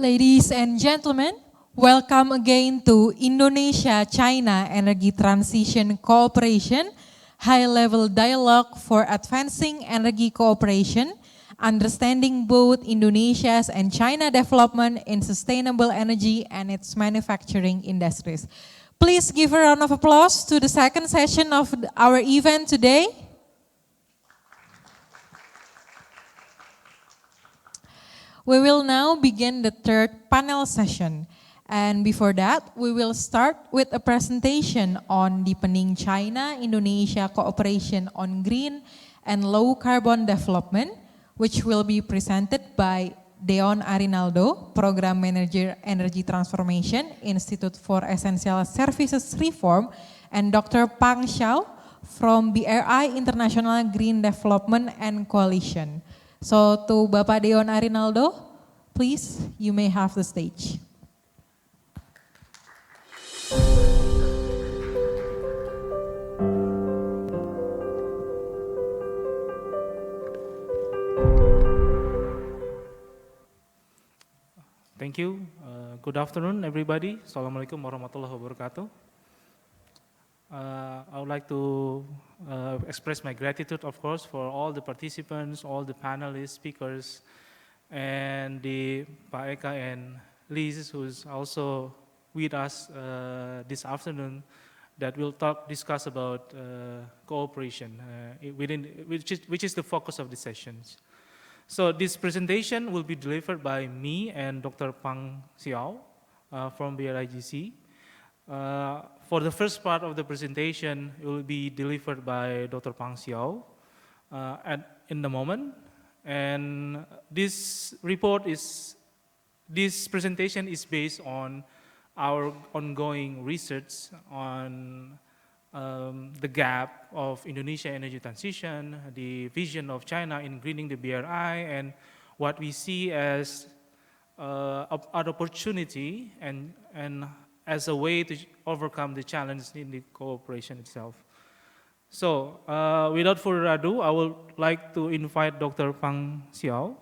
Ladies and gentlemen, welcome again to Indonesia-China Energy Transition Cooperation High-Level Dialogue for Advancing Energy Cooperation, Understanding both Indonesia's and China development in sustainable energy and its manufacturing industries. Please give a round of applause to the second session of our event today. We will now begin the third panel session. And before that, we will start with a presentation on deepening China-Indonesia cooperation on green and low carbon development, which will be presented by Deon Arinaldo, Program Manager Energy Transformation, Institute for Essential Services Reform, and Dr. Pang Xiao from BRI International Green Development and Coalition. So to Bapak Deon Arinaldo, please, you may have the stage. Thank you. Good afternoon, everybody. Assalamualaikum warahmatullahi wabarakatuh. I would like to express my gratitude, of course, for all the participants, all the panelists, speakers, and the Pak Eka and Liz, who's also with us this afternoon, that will discuss about cooperation, which is the focus of the sessions. So this presentation will be delivered by me and Dr. Pang Xiao from BRIGC. For the first part of the presentation, it will be delivered by Dr. Pang Xiao in the moment. And this presentation is based on our ongoing research on the gap of Indonesia energy transition, the vision of China in greening the BRI, and what we see as an opportunity and as a way to overcome the challenge in the cooperation itself. So, without further ado, I would like to invite Dr. Pang Xiao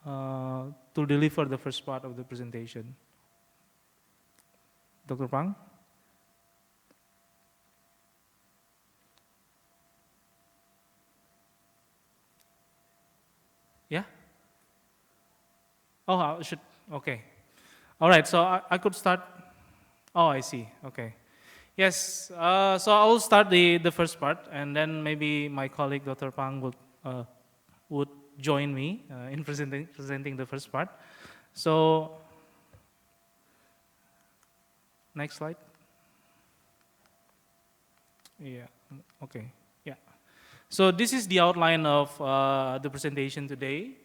to deliver the first part of the presentation. Dr. Pang? Yeah? Oh, I should, okay. All right, so I could start. Oh, I see, okay. Yes, so I will start the first part, and then maybe my colleague, Dr. Pang, would join me in presenting the first part. So, next slide. Yeah, okay, yeah. So this is the outline of the presentation today.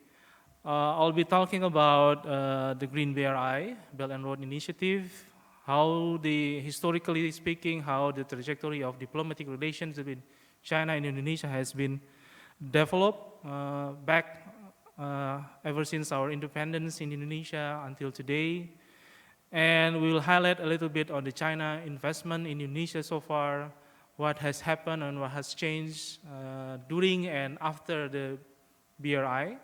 I'll be talking about the Green BRI, Belt and Road Initiative, how historically speaking, how the trajectory of diplomatic relations between China and Indonesia has been developed back ever since our independence in Indonesia until today. And we will highlight a little bit on the China investment in Indonesia so far, what has happened and what has changed during and after the BRI.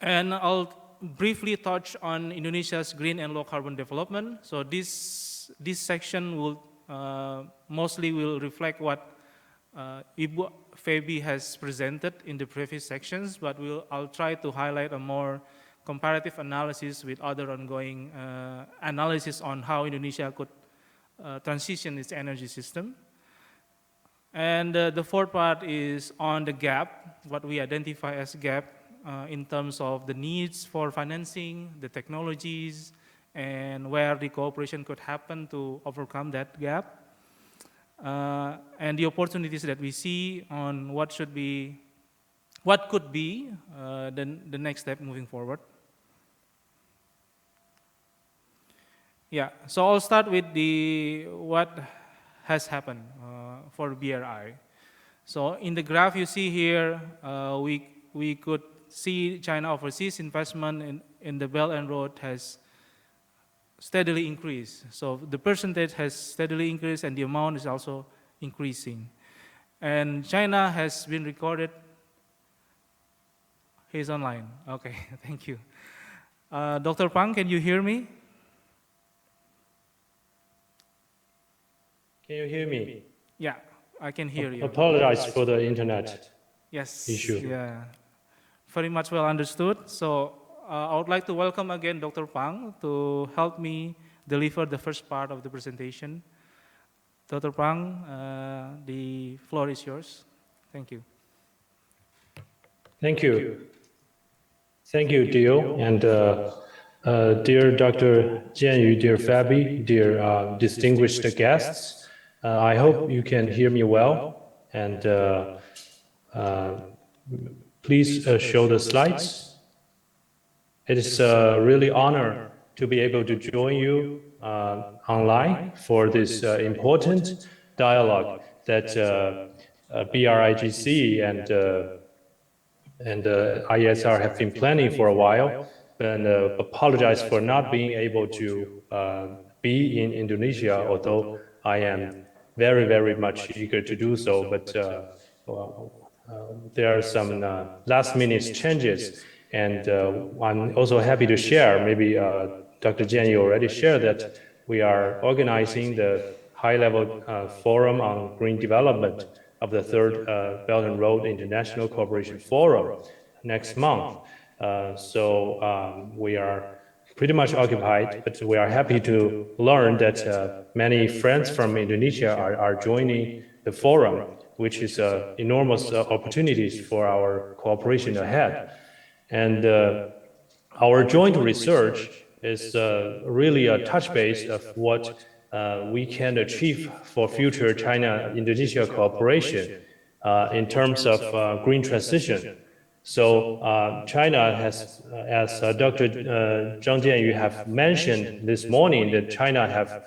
And I'll briefly touch on Indonesia's green and low carbon development. So this section will mostly will reflect what Ibu Febi has presented in the previous sections, but I'll try to highlight a more comparative analysis with other ongoing analysis on how Indonesia could transition its energy system. And the fourth part is on the gap, what we identify as gap in terms of the needs for financing, the technologies, and where the cooperation could happen to overcome that gap, and the opportunities that we see on what could be the next step moving forward. Yeah, so I'll start with what has happened for BRI. So in the graph you see here, we could see China overseas investment in the Belt and Road has steadily increased. So the percentage has steadily increased and the amount is also increasing. And China has been recorded, he's online, okay, thank you. Dr. Pang, can you hear me? Can you hear me? Yeah, I can hear you. Apologize for the internet Yes. issue. Yeah. Very much well understood. So I would like to welcome again Dr. Pang to help me deliver the first part of the presentation. Dr. Pang, the floor is yours. Thank you. Thank you. Thank you, Dio, and dear Dr. Jianyu, dear Fabi, dear distinguished guests. I hope you can hear me well, and please show the slides. It is a really honor to be able to join you online for this important dialogue that BRIGC and ISR have been planning for a while, and apologize for not being able to be in Indonesia, although I am very, very much eager to do so, but there are some last-minute changes, and I'm also happy to share, maybe Dr. Jian, you already shared that we are organizing the high-level forum on green development of the Third Belt and Road International Cooperation Forum next month. So we are pretty much occupied, but we are happy to learn that many friends from Indonesia are joining the forum, which is enormous opportunities for our cooperation ahead. And our joint research is really a touch base of what we can achieve for future China-Indonesia cooperation in terms of green transition. So China has, as Dr. Zhang Jian, you have mentioned this morning, that China have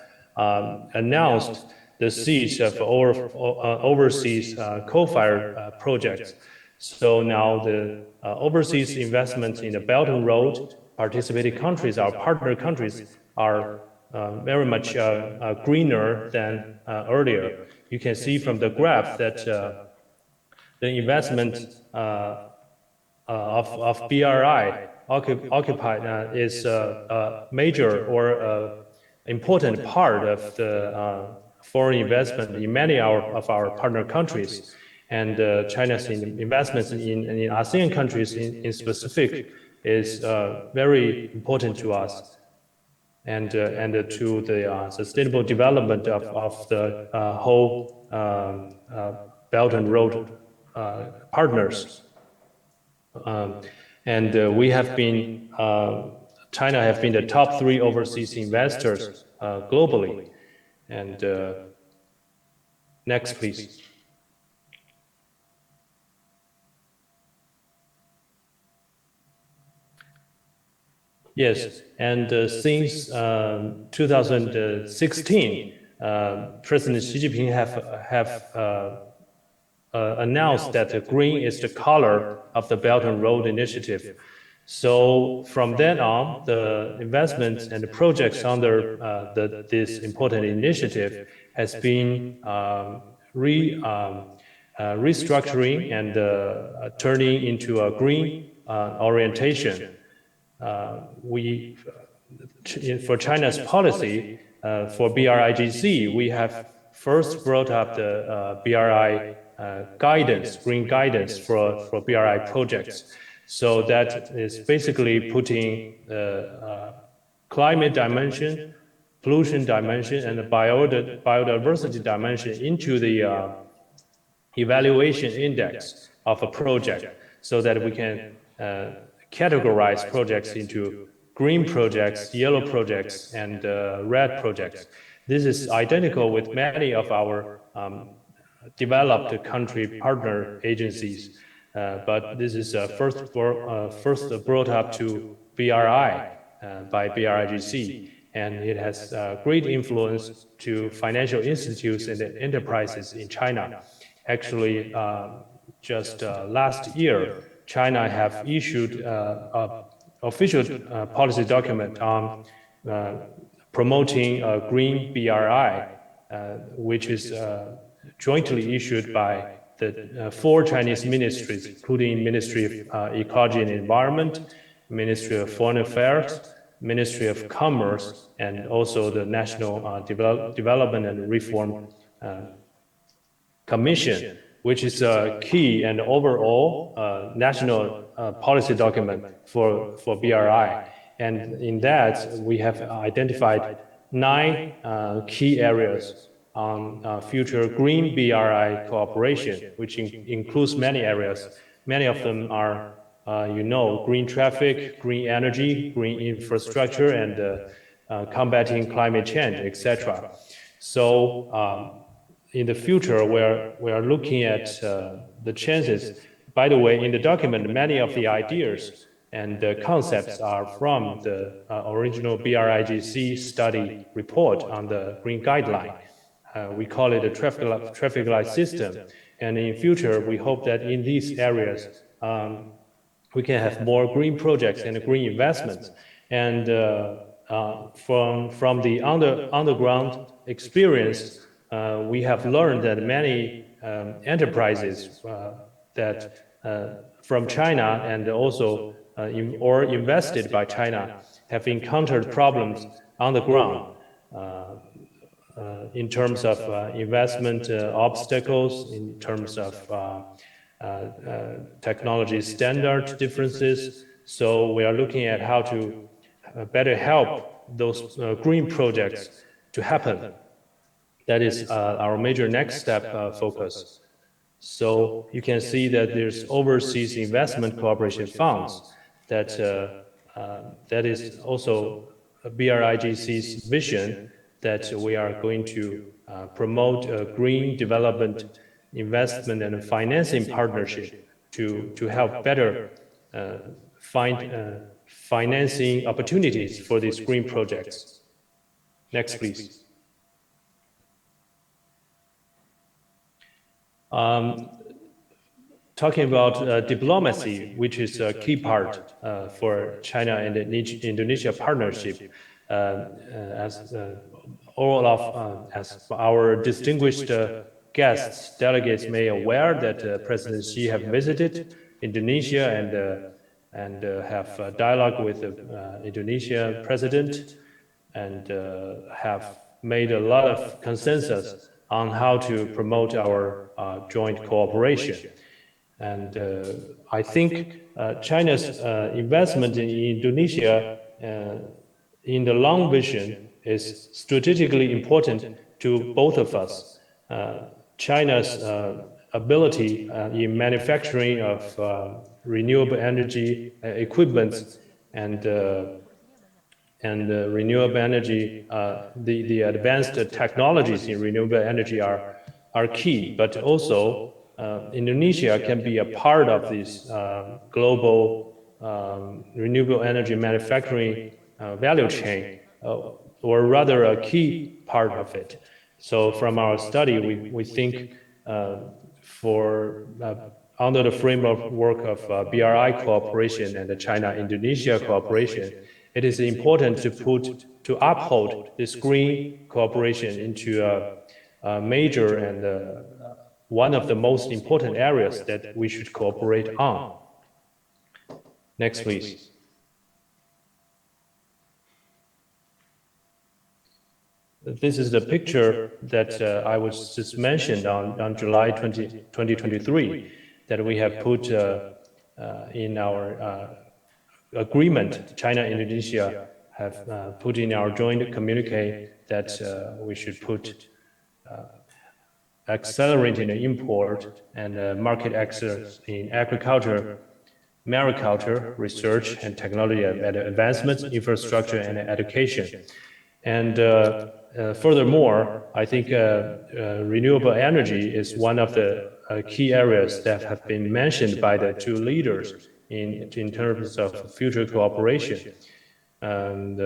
announced the siege of overseas coal-fired projects. So now the overseas investments in the Belt and Road participating countries, our partner countries, are very much greener than earlier. You can see from the graph that the investment of BRI occupied is a major or important part of the foreign investment in many of our partner countries. And China's investments in ASEAN countries in specific is very important to us, and to the sustainable development of the whole Belt and Road partners. And we have been, China have been the top 3 overseas investors globally. And next, please. Yes, and since 2016, President Xi Jinping have announced that green is the color of the Belt and Road Initiative. So from then on, the investments and the projects under this important initiative has been restructuring and turning into a green orientation. For China's policy for BRIGC, we have first brought up the BRI guidance, green guidance for BRI projects. So that is basically putting the climate dimension, pollution dimension, and the biodiversity dimension into the evaluation index of a project, so that we can categorize projects into green projects, yellow projects, and red projects. This is identical with many of our developed country partner agencies, but this is first brought up to BRI by BRIGC, and it has great influence to financial institutes and enterprises in China. Actually, just last year, China have issued an official policy document on promoting a green BRI, which is jointly issued by the 4 Chinese ministries, including Ministry of Ecology and Environment, Ministry of Foreign Affairs, Ministry of Commerce, and also the National Development and Reform Commission, which is a key and overall national policy document for BRI. And in that, we have identified 9 key areas on future green BRI cooperation, which includes many areas. Many of them are, green traffic, green energy, green infrastructure, and combating climate change, etc. So in the future, we are looking at the chances. By the way, in the document, many of the ideas and the concepts are from the original BRIGC study report on the green guideline. We call it a traffic light system. And in future, we hope that in these areas, we can have more green projects and green investments. And from the underground experience, we have learned that many enterprises from China and also or invested by China have encountered problems on the ground in terms of investment obstacles, in terms of technology standard differences. So we are looking at how to better help those green projects to happen. That is our major next step focus. So you can see that there's overseas investment cooperation funds that is also BRIGC's vision that we are going to promote a green development, investment, and financing partnership to help better find financing opportunities for these green projects. Next, please. Talking about diplomacy, which is a key part for China and Indonesia partnership, as our distinguished guests, delegates may aware that President Xi have visited Indonesia and have dialogue with the Indonesian president and have made a lot of consensus on how to promote our joint cooperation. And I think China's investment in Indonesia in the long vision is strategically important to both of us. China's ability in manufacturing of renewable energy equipment and renewable energy, the advanced technologies in renewable energy are key, but also Indonesia can be a part of this global renewable energy manufacturing value chain, or rather a key part of it. So from our study, we think under the framework of BRI cooperation and the China-Indonesia cooperation, it is important to uphold this green cooperation into a major and one of the most important areas that we should cooperate on. Next, please. This is the picture that I was just mentioned on July 2023, that we have put in our agreement. China and Indonesia have put in our joint communique that we should put accelerating the import and market access in agriculture, mariculture, research and technology advancements, infrastructure and education. And furthermore, I think renewable energy is one of the key areas that have been mentioned by the two leaders in terms of future cooperation. And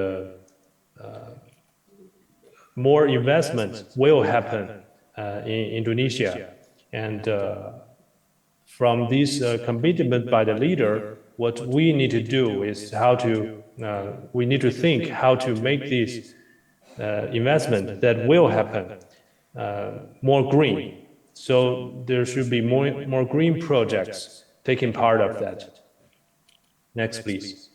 more investment will happen in Indonesia. And from this commitment by the leader, what we need to do is we need to think how to make this investment that will happen more green. So there should be more green projects taking part of that. Next, please.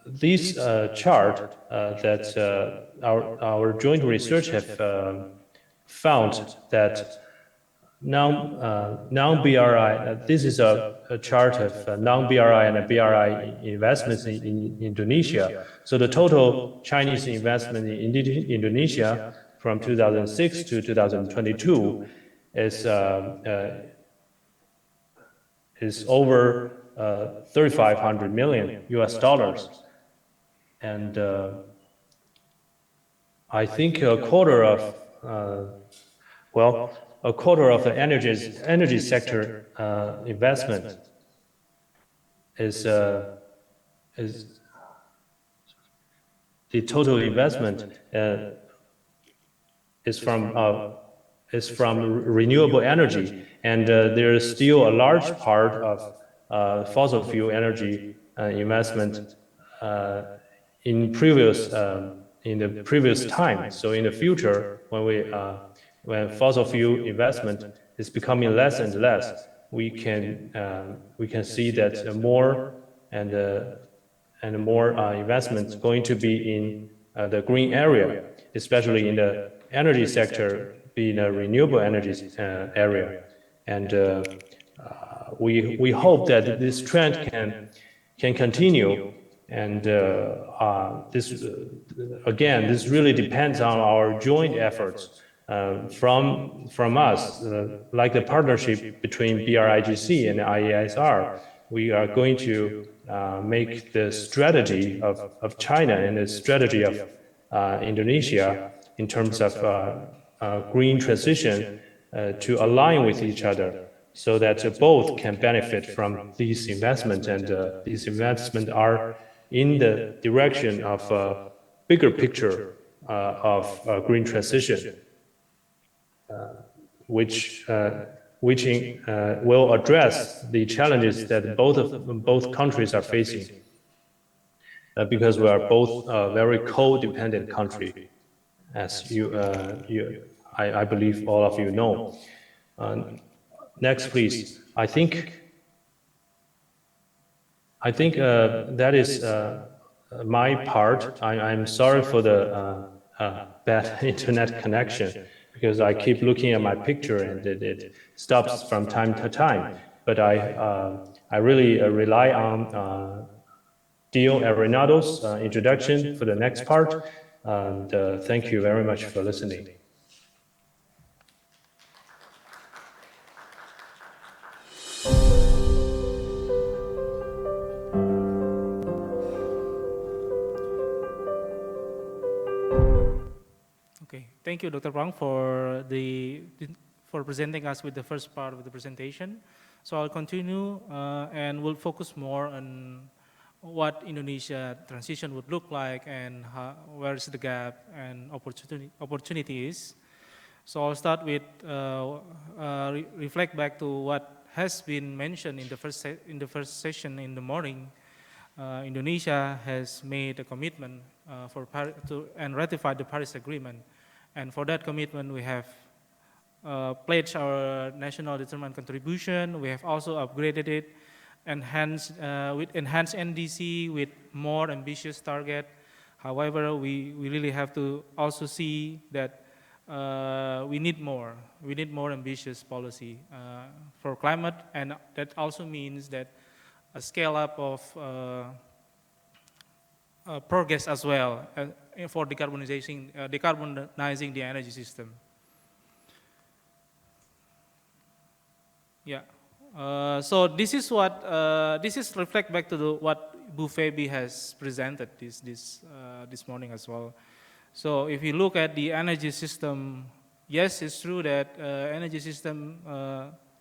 This chart that our joint research have found that non-BRI, this is a chart of non-BRI and BRI investments in Indonesia. So the total Chinese investment in Indonesia from 2006 to 2022 is over 3,500 million US dollars. And I think a quarter of the energy sector investment is the total investment is from renewable energy, and there is still a large part of fossil fuel energy investment in the previous time. So in the future, when fossil fuel investment is becoming less and less, we can see that more and more investment going to be in the green area, especially in the energy sector, being a renewable energy area. And we hope that this trend can continue. And this really depends on our joint efforts from us, like the partnership between BRIGC and IESR. We are going to make the strategy of China and the strategy of Indonesia in terms of green transition to align with each other, so that both can benefit from these investments, and these investments are in the direction of a bigger picture of green transition, which will address the challenges that both countries are facing, because we are both a very co-dependent country, as I believe all of you know. Next, please. I think that is my part. I'm sorry for the bad internet connection, because I keep looking at my picture and it stops from time to time. But I really rely on Dio Arenado's introduction for the next part. And thank you very much for listening. Okay, thank you, Dr. Wang, for presenting us with the first part of the presentation. So I'll continue and we'll focus more on what Indonesia transition would look like, and where is the gap and opportunity is. So I'll start with reflect back to what has been mentioned in the first session in the morning. Indonesia has made a commitment and ratified the Paris Agreement, and for that commitment we have pledged our national determined contribution. We have also upgraded it, with enhanced NDC, with more ambitious target. However, we really have to also see that we need more ambitious policy for climate, and that also means that a scale up of progress as well for decarbonizing the energy system. Yeah. So this is what reflect back to what Bu Febi has presented this morning as well. So if you look at the energy system, yes, it's true that energy system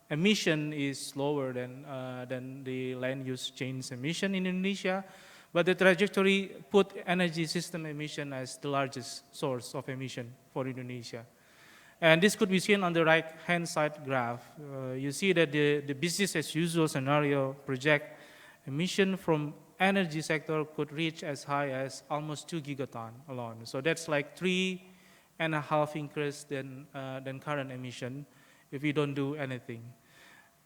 emission is lower than the land use change emission in Indonesia, but the trajectory put energy system emission as the largest source of emission for Indonesia. And this could be seen on the right-hand side graph. You see that the business as usual scenario project emission from energy sector could reach as high as almost 2 gigaton alone. So that's like 3.5 increase than current emission if we don't do anything.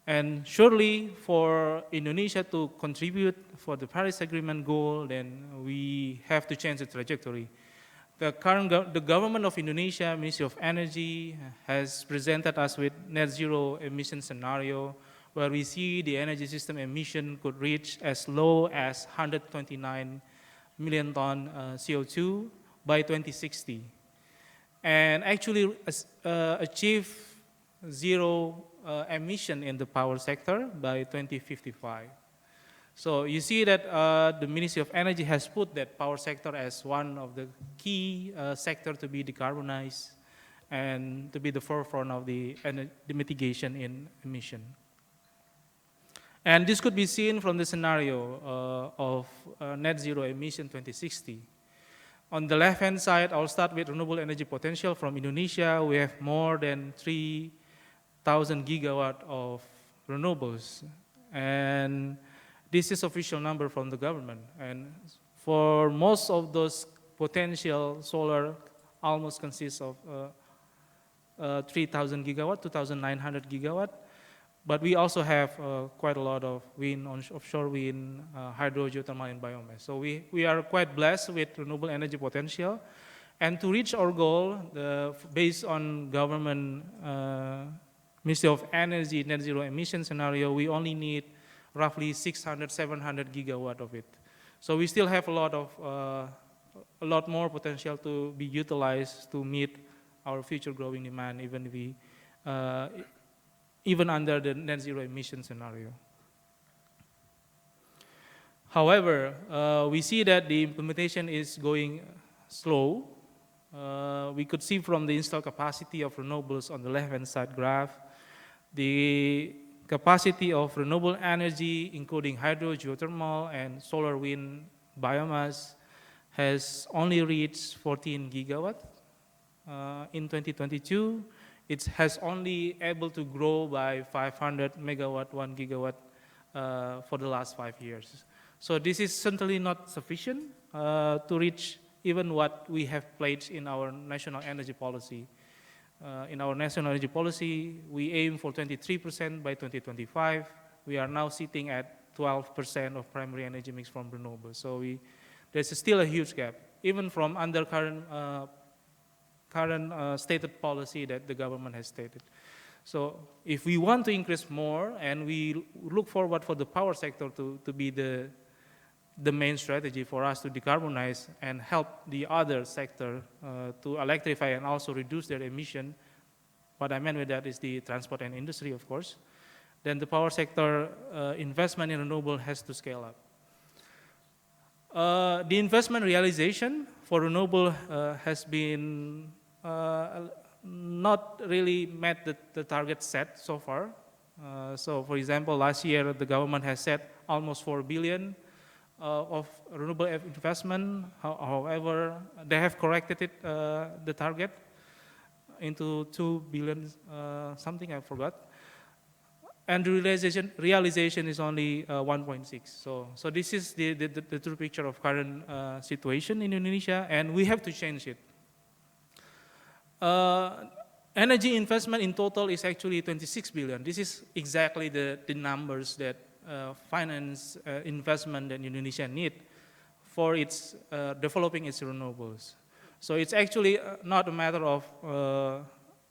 And surely for Indonesia to contribute for the Paris Agreement goal, then we have to change the trajectory. The government of Indonesia, Ministry of Energy, has presented us with net zero emission scenario where we see the energy system emission could reach as low as 129 million ton CO2 by 2060. And actually achieve zero emission in the power sector by 2055. So you see that the Ministry of Energy has put that power sector as one of the key sector to be decarbonized and to be the forefront of the mitigation in emission. And this could be seen from the scenario of net zero emission 2060. On the left-hand side, I'll start with renewable energy potential from Indonesia. We have more than 3,000 gigawatt of renewables. And this is official number from the government. And for most of those potential, solar almost consists of 3,000 gigawatt, 2,900 gigawatt. But we also have quite a lot of wind, offshore wind, hydro, geothermal, and biomass. So we are quite blessed with renewable energy potential. And to reach our goal, based on government Ministry of Energy net zero emission scenario, we only need roughly 600, 700 gigawatt of it. So we still have a lot more potential to be utilized to meet our future growing demand, even under the net zero emission scenario. However, we see that the implementation is going slow. We could see from the installed capacity of renewables on the left-hand side graph, the capacity of renewable energy, including hydro, geothermal, and solar, wind, biomass, has only reached 14 gigawatt. In 2022, it has only able to grow by 500 megawatt, 1 gigawatt for the last 5 years. So this is certainly not sufficient to reach even what we have pledged in our national energy policy. In our national energy policy, we aim for 23% by 2025. We are now sitting at 12% of primary energy mix from renewables. So there's still a huge gap, even from under current stated policy that the government has stated. So if we want to increase more and we look forward for the power sector to be the main strategy for us to decarbonize and help the other sector to electrify and also reduce their emission, what I meant with that is the transport and industry, of course, then the power sector investment in renewable has to scale up. The investment realization for renewable has been not really met the target set so far. So for example, last year the government has set almost 4 billion of renewable investment. However, they have corrected it, the target into 2 billion something, I forgot. And the realization is only 1.6. So this is the true picture of current situation in Indonesia, and we have to change it. Energy investment in total is actually 26 billion. This is exactly the numbers that finance investment that Indonesia need for its developing its renewables. So it's actually not a matter of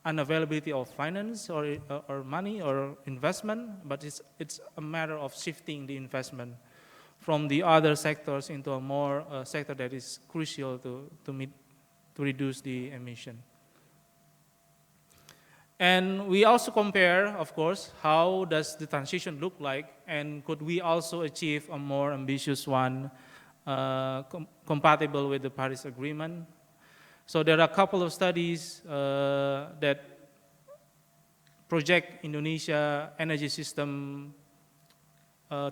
unavailability of finance or money or investment, but it's a matter of shifting the investment from the other sectors into a more sector that is crucial to reduce the emission. And we also compare, of course, how does the transition look like, and could we also achieve a more ambitious one compatible with the Paris Agreement? So there are a couple of studies that project Indonesia energy system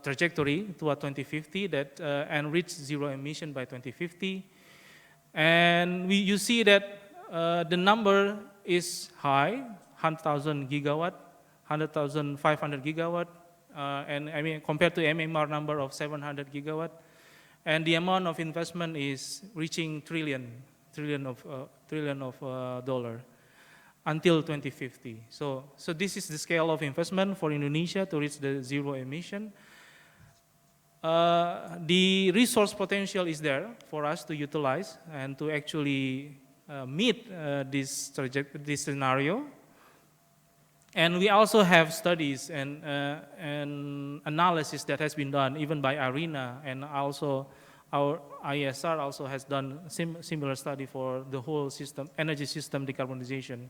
trajectory toward 2050 that and reach zero emission by 2050. And you see that the number is high, 100,000 gigawatt, 100,500 gigawatt, and I mean compared to MMR number of 700 gigawatt, and the amount of investment is reaching trillion of dollar. until 2050. So this is the scale of investment for Indonesia to reach the zero emission. The resource potential is there for us to utilize and to actually meet this scenario. And we also have studies and analysis that has been done even by ARENA, and also our ISR also has done similar study for the whole system, energy system decarbonization.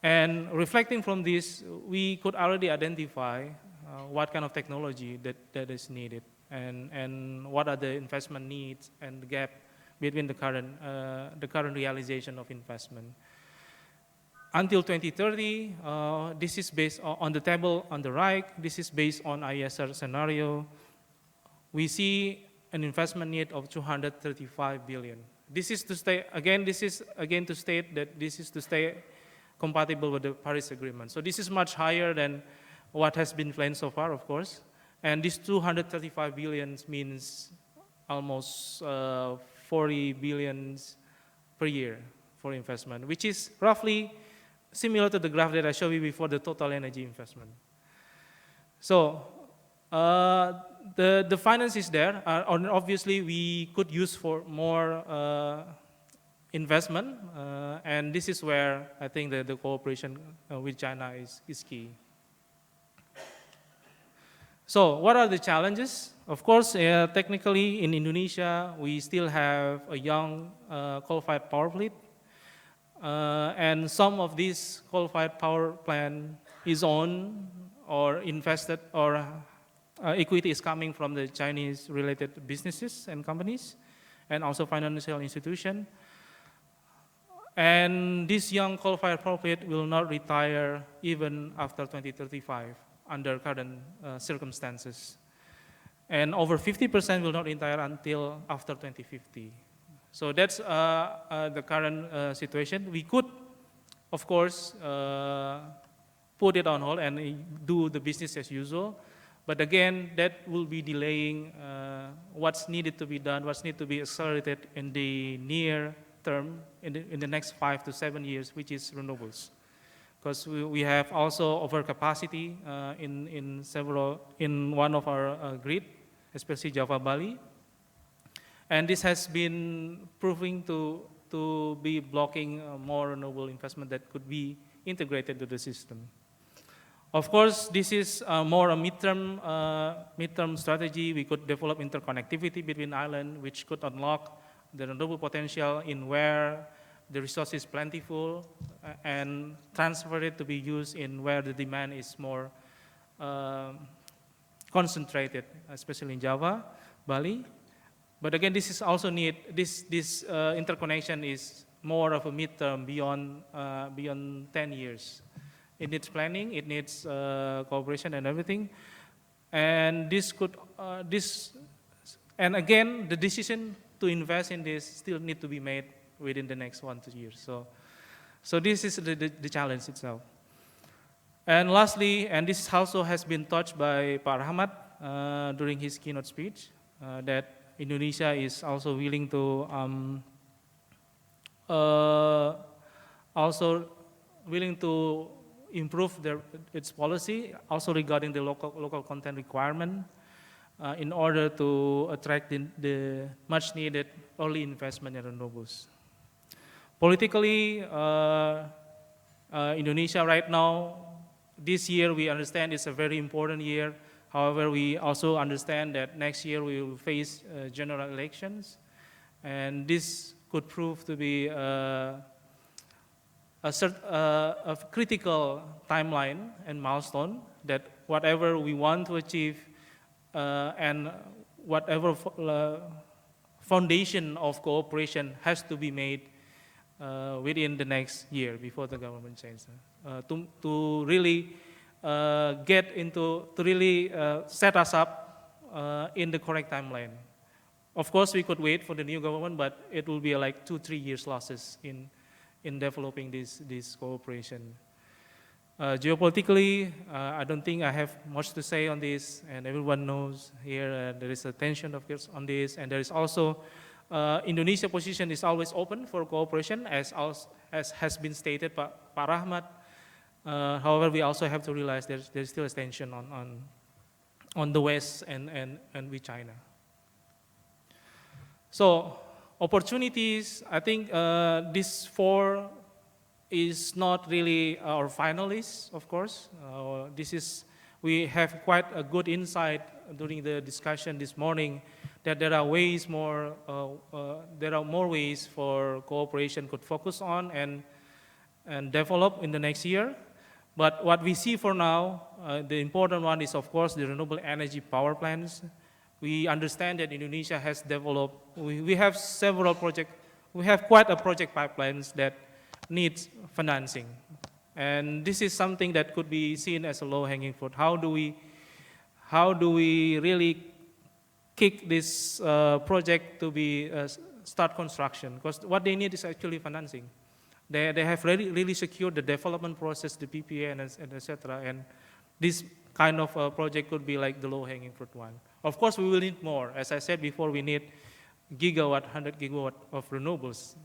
And reflecting from this, we could already identify what kind of technology that is needed, and what are the investment needs and the gap between the current realization of investment. Until 2030, this is based on the table on the right. This is based on ISR scenario. We see an investment need of 235 billion. This is to stay, again, this is again to state that this is to stay compatible with the Paris Agreement. So this is much higher than what has been planned so far, of course. And this 235 billion means almost 40 billions per year for investment, which is roughly similar to the graph that I showed you before, the total energy investment. So the finance is there. Obviously, we could use for more investment, and this is where I think the cooperation with China is key. So what are the challenges? Of course, technically in Indonesia, we still have a young coal-fired power fleet. And some of these coal-fired power plant is owned or invested, or equity is coming from the Chinese-related businesses and companies, and also financial institutions. And this young coal-fired power plant will not retire even after 2035 under current circumstances. And over 50% will not retire until after 2050. So that's the current situation. We could, of course, put it on hold and do the business as usual. But again, that will be delaying what's needed to be done, what's needed to be accelerated in the near term, in the next 5 to 7 years, which is renewables. Because we have also overcapacity in one of our grid, especially Java Bali. And this has been proving to be blocking more renewable investment that could be integrated to the system. Of course, this is more a midterm strategy. We could develop interconnectivity between islands, which could unlock the renewable potential in where the resource is plentiful, and transfer it to be used in where the demand is more concentrated, especially in Java, Bali. But again, this is also this interconnection is more of a midterm, beyond 10 years. It needs planning, it needs cooperation and everything. And and again, the decision to invest in this still need to be made within the next 1 to 2 years. So this is the challenge itself. And lastly, and this also has been touched by Pak Rahmat during his keynote speech, that Indonesia is also willing to improve its policy, also regarding the local content requirement, in order to attract the much needed early investment in renewables. Politically, Indonesia right now, this year we understand it's a very important year. However, we also understand that next year we will face general elections, and this could prove to be a critical timeline and milestone, that whatever we want to achieve and whatever foundation of cooperation has to be made within the next year before the government changes, to really set us up in the correct timeline. Of course, we could wait for the new government, but it will be like 2-3 years losses in developing this cooperation. Geopolitically, I don't think I have much to say on this, and everyone knows here there is a tension, of course, on this, and there is also Indonesia's position is always open for cooperation, as as has been stated by Pak Rahmat. However, we also have to realize there's still a tension on the West and with China. So opportunities, I think these four is not really our finalists, of course. We have quite a good insight during the discussion this morning that there are more ways for cooperation could focus on and develop in the next year. But what we see for now, the important one is, of course, the renewable energy power plants. We understand that Indonesia has developed, we have several projects, we have quite a project pipelines that needs financing. And this is something that could be seen as a low-hanging fruit. How do we really kick this project to be start construction? Because what they need is actually financing. They have really secured the development process, the PPA, and et cetera. And this kind of project could be like the low-hanging fruit one. Of course, we will need more. As I said before, we need 100 gigawatt of renewables.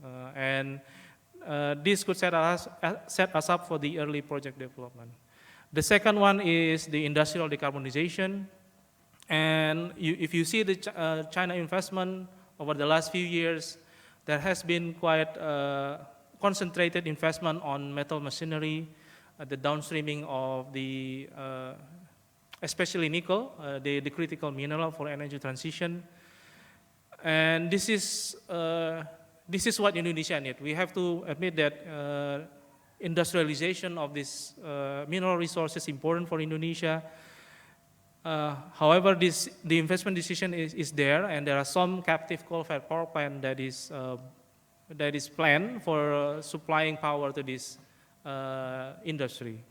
This could set us up for the early project development. The second one is the industrial decarbonization. And if you see the China investment over the last few years, there has been quite concentrated investment on metal machinery, the downstreaming of the, especially nickel, the critical mineral for energy transition. And this is what Indonesia needs. We have to admit that industrialization of this mineral resource is important for Indonesia. However, the investment decision is there, and there are some captive coal-fired power plant that is planned for supplying power to this industry.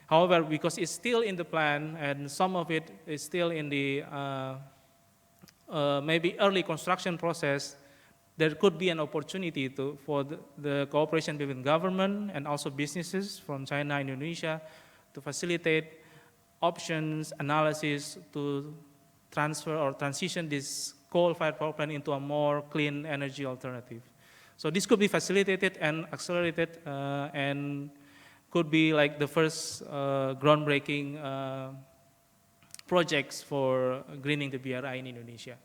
However, because it's still in the plan and some of it is still in the maybe early construction process, there could be an opportunity for the cooperation between government and also businesses from China and Indonesia to facilitate options analysis to transfer or transition this coal-fired power plant into a more clean energy alternative. So this could be facilitated and accelerated and could be like the first groundbreaking projects for greening the BRI in Indonesia.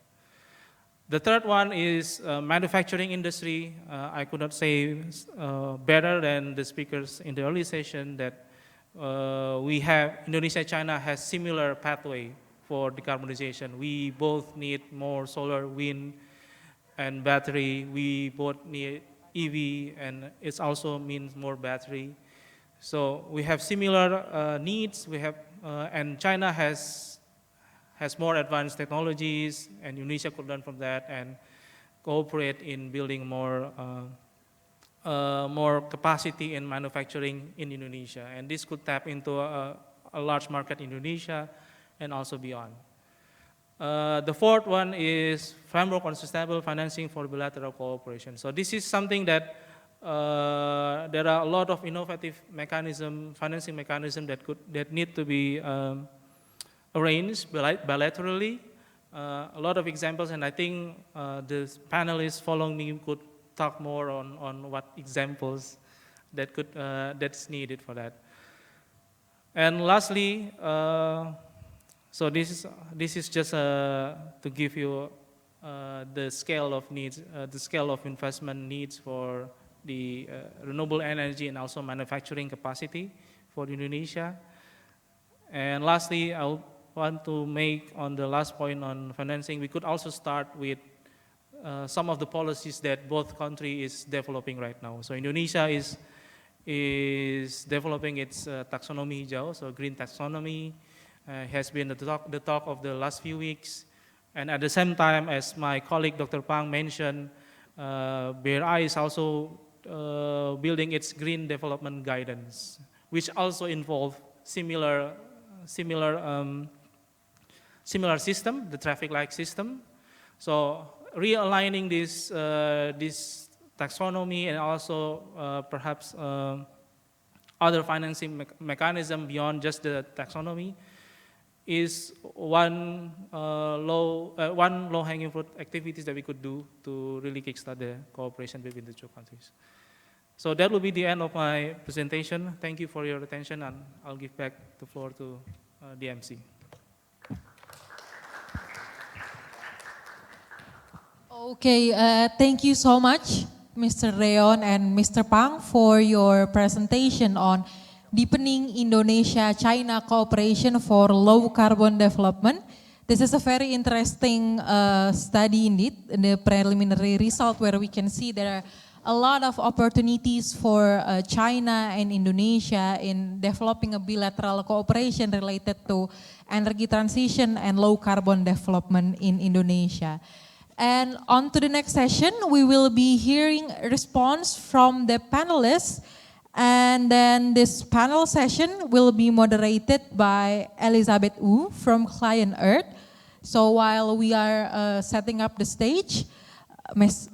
The third one is manufacturing industry. I could not say better than the speakers in the early session that Indonesia and China has similar pathway for decarbonization. We both need more solar, wind, and battery. We both need EV, and it also means more battery. So we have similar needs. And China has more advanced technologies, and Indonesia could learn from that and cooperate in building more capacity in manufacturing in Indonesia. And this could tap into a large market in Indonesia and also beyond. The fourth one is framework on sustainable financing for bilateral cooperation. So this is something that there are a lot of innovative financing mechanism that need to be arranged bilaterally. A lot of examples, and I think the panelists following me could talk more on what examples that's needed for that. And lastly, so this is just to give you the scale of needs, the scale of investment needs for the renewable energy and also manufacturing capacity for Indonesia. And lastly, I want to make on the last point on financing, we could also start with some of the policies that both countries is developing right now. So Indonesia is developing its taxonomy hijau, so green taxonomy has been the talk of the last few weeks. And at the same time, as my colleague Dr. Pang mentioned, BRI is also building its green development guidance, which also involve similar system, the traffic light system. So realigning this taxonomy and also perhaps other financing mechanism beyond just the taxonomy is one low-hanging fruit activities that we could do to really kickstart the cooperation between the two countries. So that will be the end of my presentation. Thank you for your attention, and I'll give back the floor to the MC. Okay, thank you so much, Mr. Reon and Mr. Pang, for your presentation on deepening Indonesia-China cooperation for low carbon development. This is a very interesting study indeed, the preliminary result where we can see there are a lot of opportunities for China and Indonesia in developing a bilateral cooperation related to energy transition and low carbon development in Indonesia. And on to the next session, we will be hearing a response from the panelists. And then this panel session will be moderated by Elizabeth Wu from Client Earth. So while we are setting up the stage,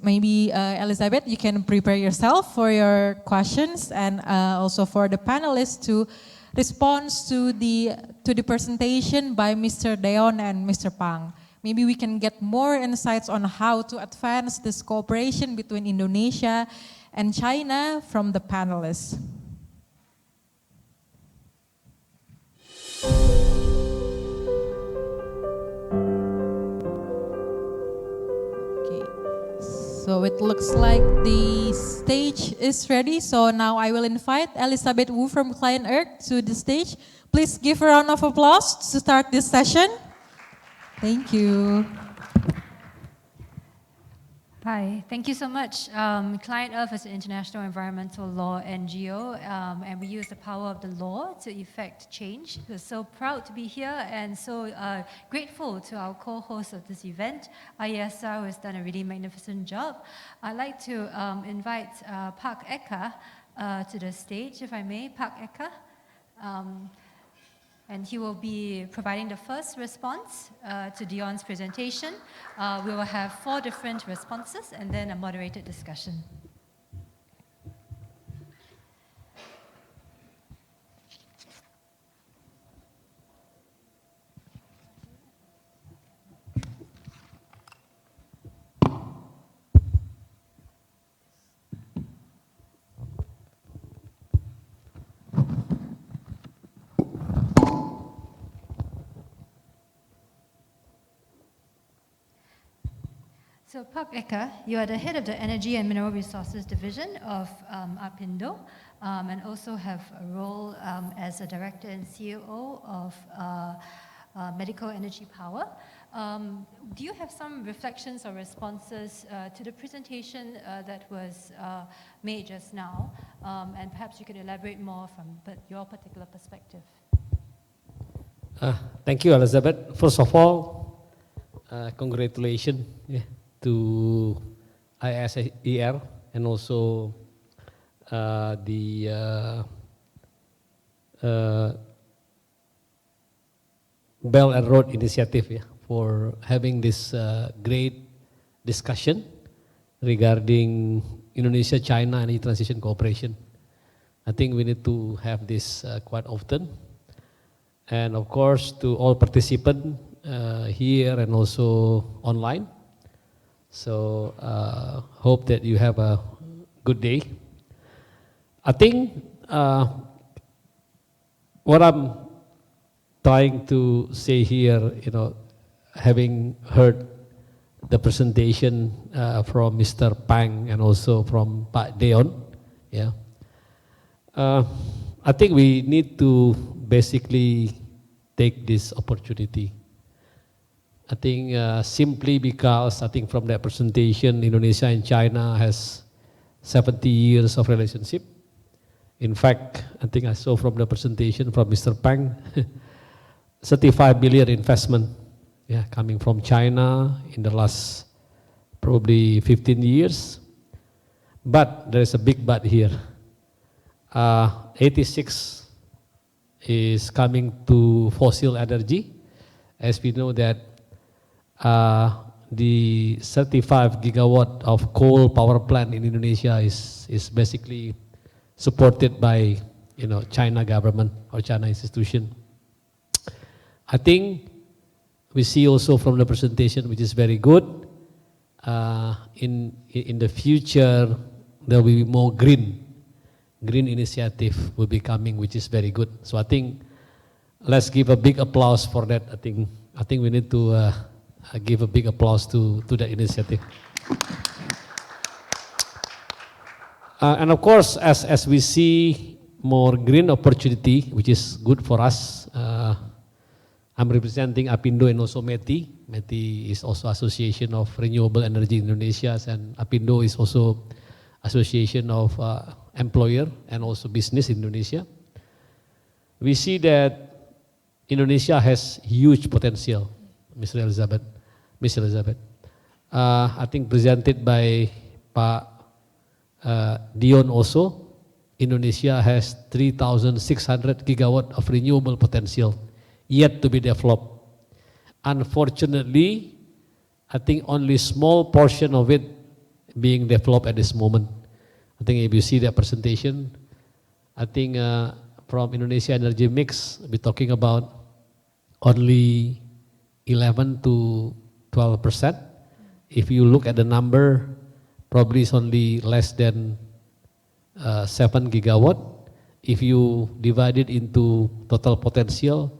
maybe Elizabeth, you can prepare yourself for your questions and also for the panelists to respond to the presentation by Mr. Deon and Mr. Pang. Maybe we can get more insights on how to advance this cooperation between Indonesia and China from the panelists. Okay, so it looks like the stage is ready. So now I will invite Elizabeth Wu from Client Earth to the stage. Please give a round of applause to start this session. Thank you. Hi, thank you so much. Client Earth is an international environmental law NGO, and we use the power of the law to effect change. We're so proud to be here and so grateful to our co-host of this event, IESR, who has done a really magnificent job. I'd like to invite Park Eka to the stage, if I may. Park Eka. And he will be providing the first response to Deon's presentation. We will have 4 different responses and then a moderated discussion. So Park Eka, you are the head of the Energy and Mineral Resources Division of APINDO, and also have a role as a director and CEO of Medical Energy Power. Do you have some reflections or responses to the presentation that was made just now? And perhaps you could elaborate more from your particular perspective. Thank you, Elizabeth. First of all, congratulations to ISER and also the Belt and Road Initiative for having this great discussion regarding Indonesia-China energy transition cooperation. I think we need to have this quite often. And of course, to all participants here and also online. So hope that you have a good day. I think what I'm trying to say here, having heard the presentation from Mr. Pang and also from Pak Deon, I think we need to basically take this opportunity. I think simply because I think from that presentation, Indonesia and China has 70 years of relationship. In fact, I think I saw from the presentation from Mr. Pang, 35 billion investment coming from China in the last probably 15 years. But there is a big but here. 86 is coming to fossil energy. As we know that the 35 gigawatt of coal power plant in Indonesia is basically supported by China government or China institution. I think we see also from the presentation, which is very good, in the future there will be more green green initiative will be coming, which is very good. So I think let's give a big applause for that. I think we need to give a big applause to that initiative. And of course, as we see more green opportunity, which is good for us, I'm representing Apindo and also METI. METI is also Association of Renewable Energy in Indonesia, and Apindo is also Association of Employer and also Business in Indonesia. We see that Indonesia has huge potential, Miss Elizabeth. I think presented by Pak Dion also, Indonesia has 3,600 gigawatt of renewable potential yet to be developed. Unfortunately, I think only small portion of it being developed at this moment. I think if you see that presentation, I think from Indonesia energy mix, we're talking about only 11 to 12%. If you look at the number, probably it's only less than 7 gigawatt. If you divide it into total potential,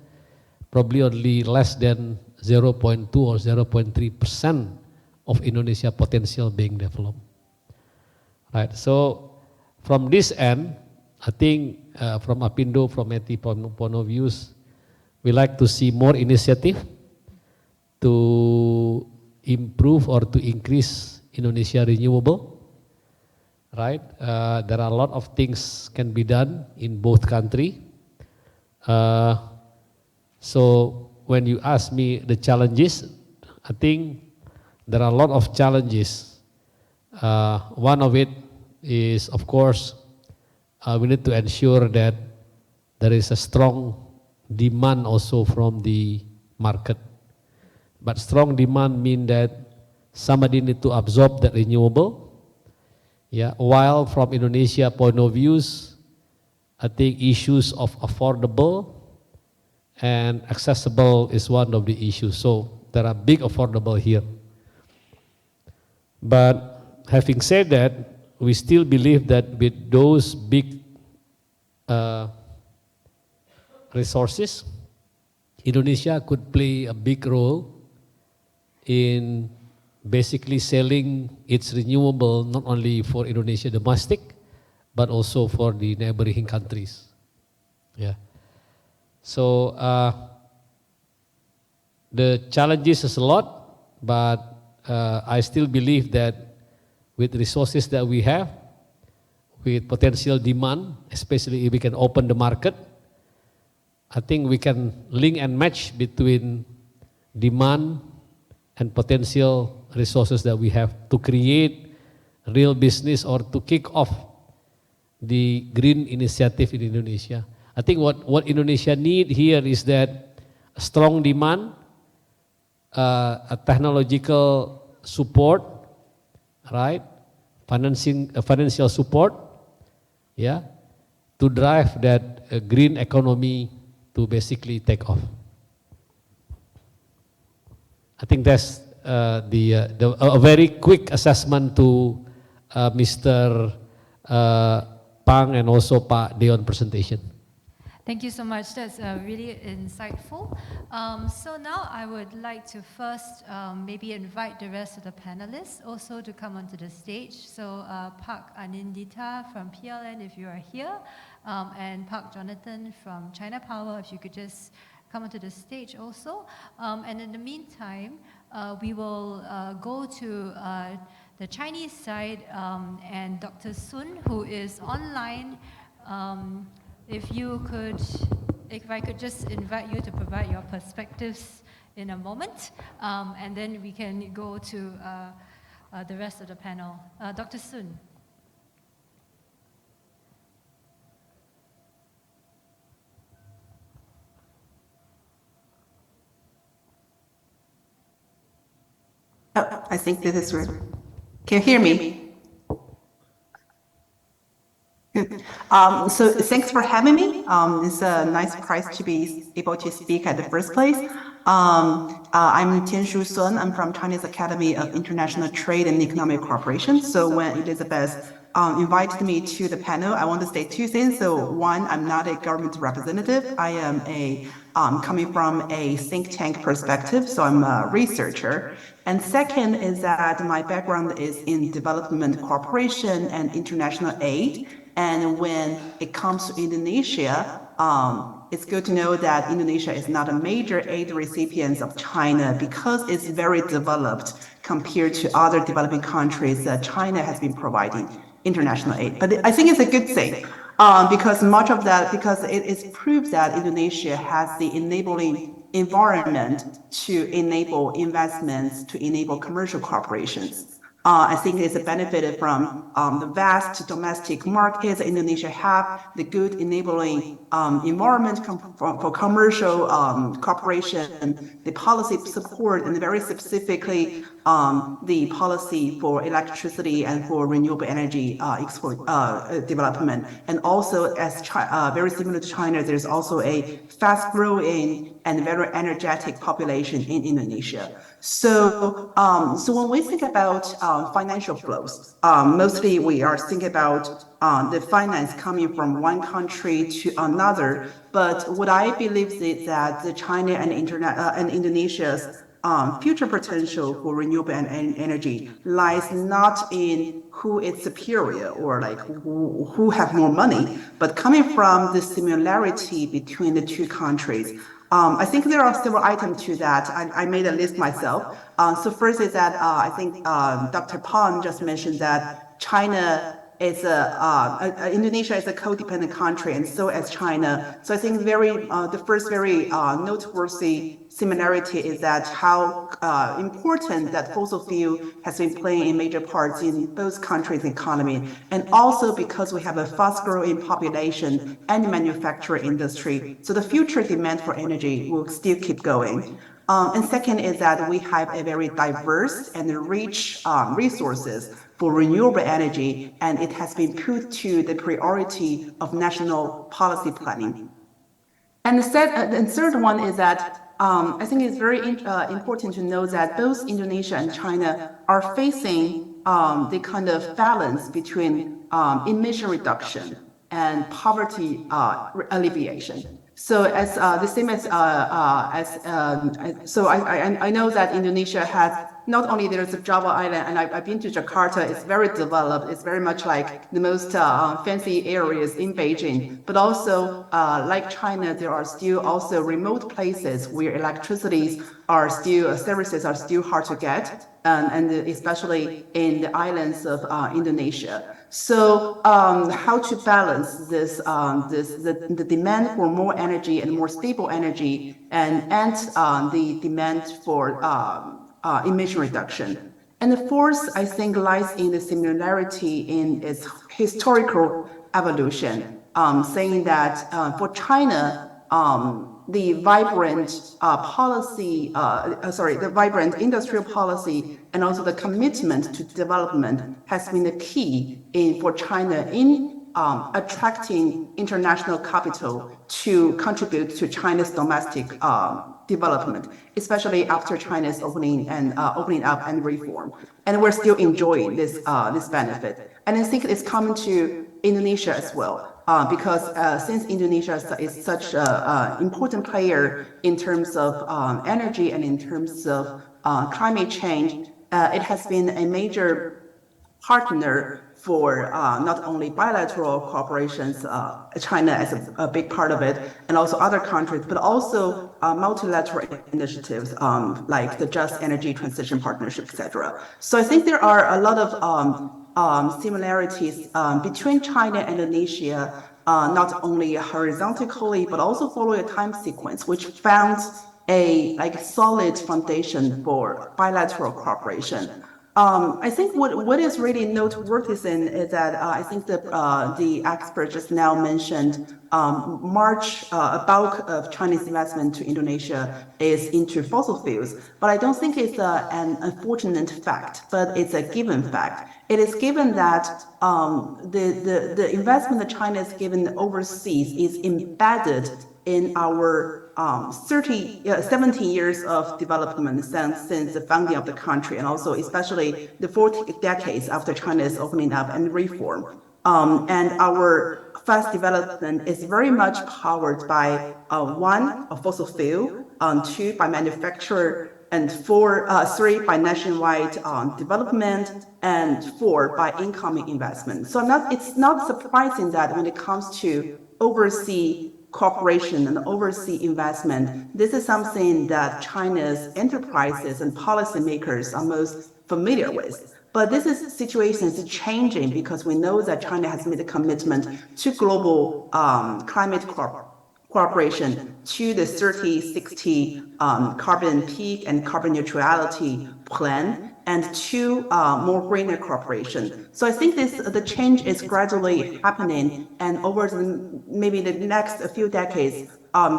probably only less than 0.2 or 0.3% of Indonesia potential being developed. Right. So from this end, I think from Apindo, from METI point of views, we like to see more initiative to improve or to increase Indonesia renewable. Right. There are a lot of things can be done in both country. So when you ask me the challenges, I think there are a lot of challenges. One of it is, of course, we need to ensure that there is a strong demand also from the market. But strong demand means that somebody need to absorb that renewable. Yeah, while from Indonesia point of views, I think issues of affordable and accessible is one of the issues. So there are big affordable here. But having said that, we still believe that with those big resources, Indonesia could play a big role in basically selling its renewable not only for Indonesia domestic, but also for the neighboring countries. Yeah. So the challenges is a lot, but I still believe that with resources that we have, with potential demand, especially if we can open the market, I think we can link and match between demand and potential resources that we have to create real business or to kick off the green initiative in Indonesia. I think what Indonesia need here is that a strong demand, a technological support, right? Financial support, yeah, to drive that green economy to basically take off. I think that's a very quick assessment to Mr. Pang and also Pak Deon presentation. Thank you so much. That's really insightful. So now I would like to first maybe invite the rest of the panelists also to come onto the stage. So Park Anindita from PLN, if you are here, and Park Jonathan from China Power, if you could just come onto the stage also. And in the meantime, we will go to the Chinese side and Dr. Sun, who is online. If I could just invite you to provide your perspectives in a moment, and then we can go to the rest of the panel. Dr. Sun. Oh, I think this is good. Can you hear me? Good. So thanks for having me. It's a nice surprise to be able to speak at the first place. I'm Tianshu Sun. I'm from Chinese Academy of International Trade and Economic Cooperation. So when Elizabeth invited me to the panel, I want to say two things. So one, I'm not a government representative. I am coming from a think tank perspective, so I'm a researcher. And second is that my background is in development cooperation and international aid. And when it comes to Indonesia, it's good to know that Indonesia is not a major aid recipient of China because it's very developed compared to other developing countries that China has been providing international aid. But I think it's a good thing because it proves that Indonesia has the enabling environment to enable investments, to enable commercial corporations. I think it's benefited from the vast domestic markets Indonesia have, the good enabling environment for commercial cooperation, the policy support, and very specifically the policy for electricity and for renewable energy export development. And also, as very similar to China, there's also a fast-growing and very energetic population in Indonesia. So when we think about financial flows, mostly we are thinking about the finance coming from one country to another. But what I believe is that the China and Indonesia's future potential for renewable energy lies not in who is superior or like who have more money, but coming from the similarity between the two countries. I think there are several items to that. I made a list myself. So first is that I think Dr. Pan just mentioned that China is Indonesia is a codependent country, and so is China. So I think the first very noteworthy similarity is that how important that fossil fuel has been playing in major parts in both countries' economy, and also because we have a fast-growing population and manufacturing industry, so the future demand for energy will still keep going. And second is that we have a very diverse and rich resources for renewable energy, and it has been put to the priority of national policy planning. And the third one is that I think it's very important to know that both Indonesia and China are facing the kind of balance between emission reduction and poverty alleviation. So as the same as so I know that Indonesia has not only there's a Java island, and I've been to Jakarta. It's very developed. It's very much like the most fancy areas in Beijing. But also, like China, there are still also remote places where services are still hard to get, and especially in the islands of Indonesia. So how to balance the demand for more energy and more stable energy and the demand for emission reduction. And the fourth, I think, lies in the similarity in its historical evolution, saying that for China, the vibrant the vibrant industrial policy and also the commitment to development has been the key for China in attracting international capital to contribute to China's domestic development, especially after China's opening up and reform. And we're still enjoying this benefit. And I think it's common to Indonesia as well. Because since Indonesia is such an important player in terms of energy and in terms of climate change, it has been a major partner for not only bilateral cooperations, China as a big part of it, and also other countries, but also multilateral initiatives like the Just Energy Transition Partnership, etc. So I think there are a lot of similarities between China and Indonesia, not only horizontally, but also following a time sequence, which found a solid foundation for bilateral cooperation. I think what is really noteworthy is that I think the expert just now mentioned a bulk of Chinese investment to Indonesia is into fossil fuels, but I don't think it's an unfortunate fact, but it's a given fact. It is given that the investment that China has given overseas is embedded in our 17 years of development since the founding of the country, and also especially the 40 decades after China's opening up and reform. And our fast development is very much powered by one, a fossil fuel, two, by manufacture, and three, by nationwide development, and four, by incoming investment. So it's not surprising that when it comes to overseas cooperation and overseas investment, this is something that China's enterprises and policymakers are most familiar with. But this situation is changing because we know that China has made a commitment to global climate cooperation, to the 30-60 carbon peak and carbon neutrality plan, and to more greener cooperation. So I think the change is gradually happening, and over maybe the next few decades,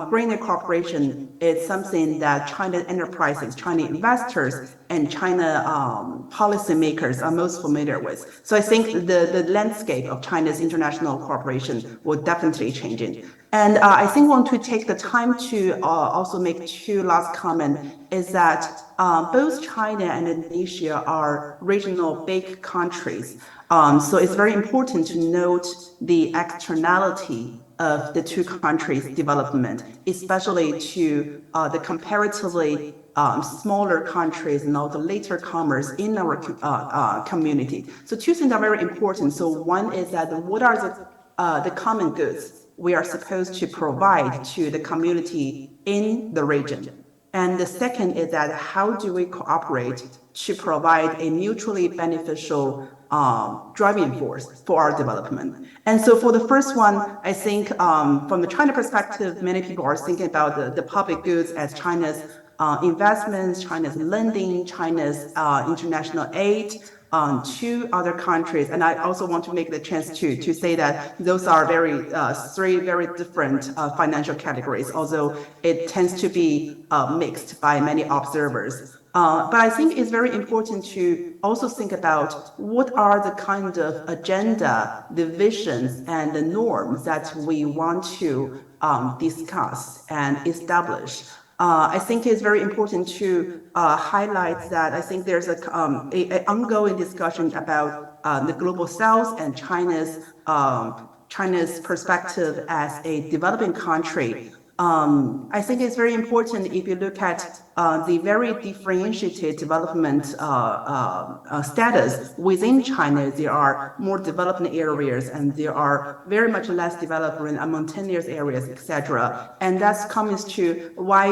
greener cooperation is something that China enterprises, China investors, and China policymakers are most familiar with. So I think the landscape of China's international cooperation will definitely change it. And I think I want to take the time to also make two last comments, is that both China and Indonesia are regional big countries. So it's very important to note the externality of the two countries' development, especially to the comparatively smaller countries and all the later comers in our community. So two things are very important. So one is that what are the common goods we are supposed to provide to the community in the region? And the second is that how do we cooperate to provide a mutually beneficial driving force for our development? And so for the first one, I think from the China perspective, many people are thinking about the public goods as China's investments, China's lending, China's international aid to other countries. And I also want to make the chance to say that those are three very different financial categories, although it tends to be mixed by many observers. But I think it's very important to also think about what are the kind of agenda, the visions, and the norms that we want to discuss and establish. I think it's very important to highlight that I think there's an ongoing discussion about the global south and China's perspective as a developing country. I think it's very important if you look at the very differentiated development status within China. There are more developed areas, and there are very much less developed mountainous areas, etc. And that comes to why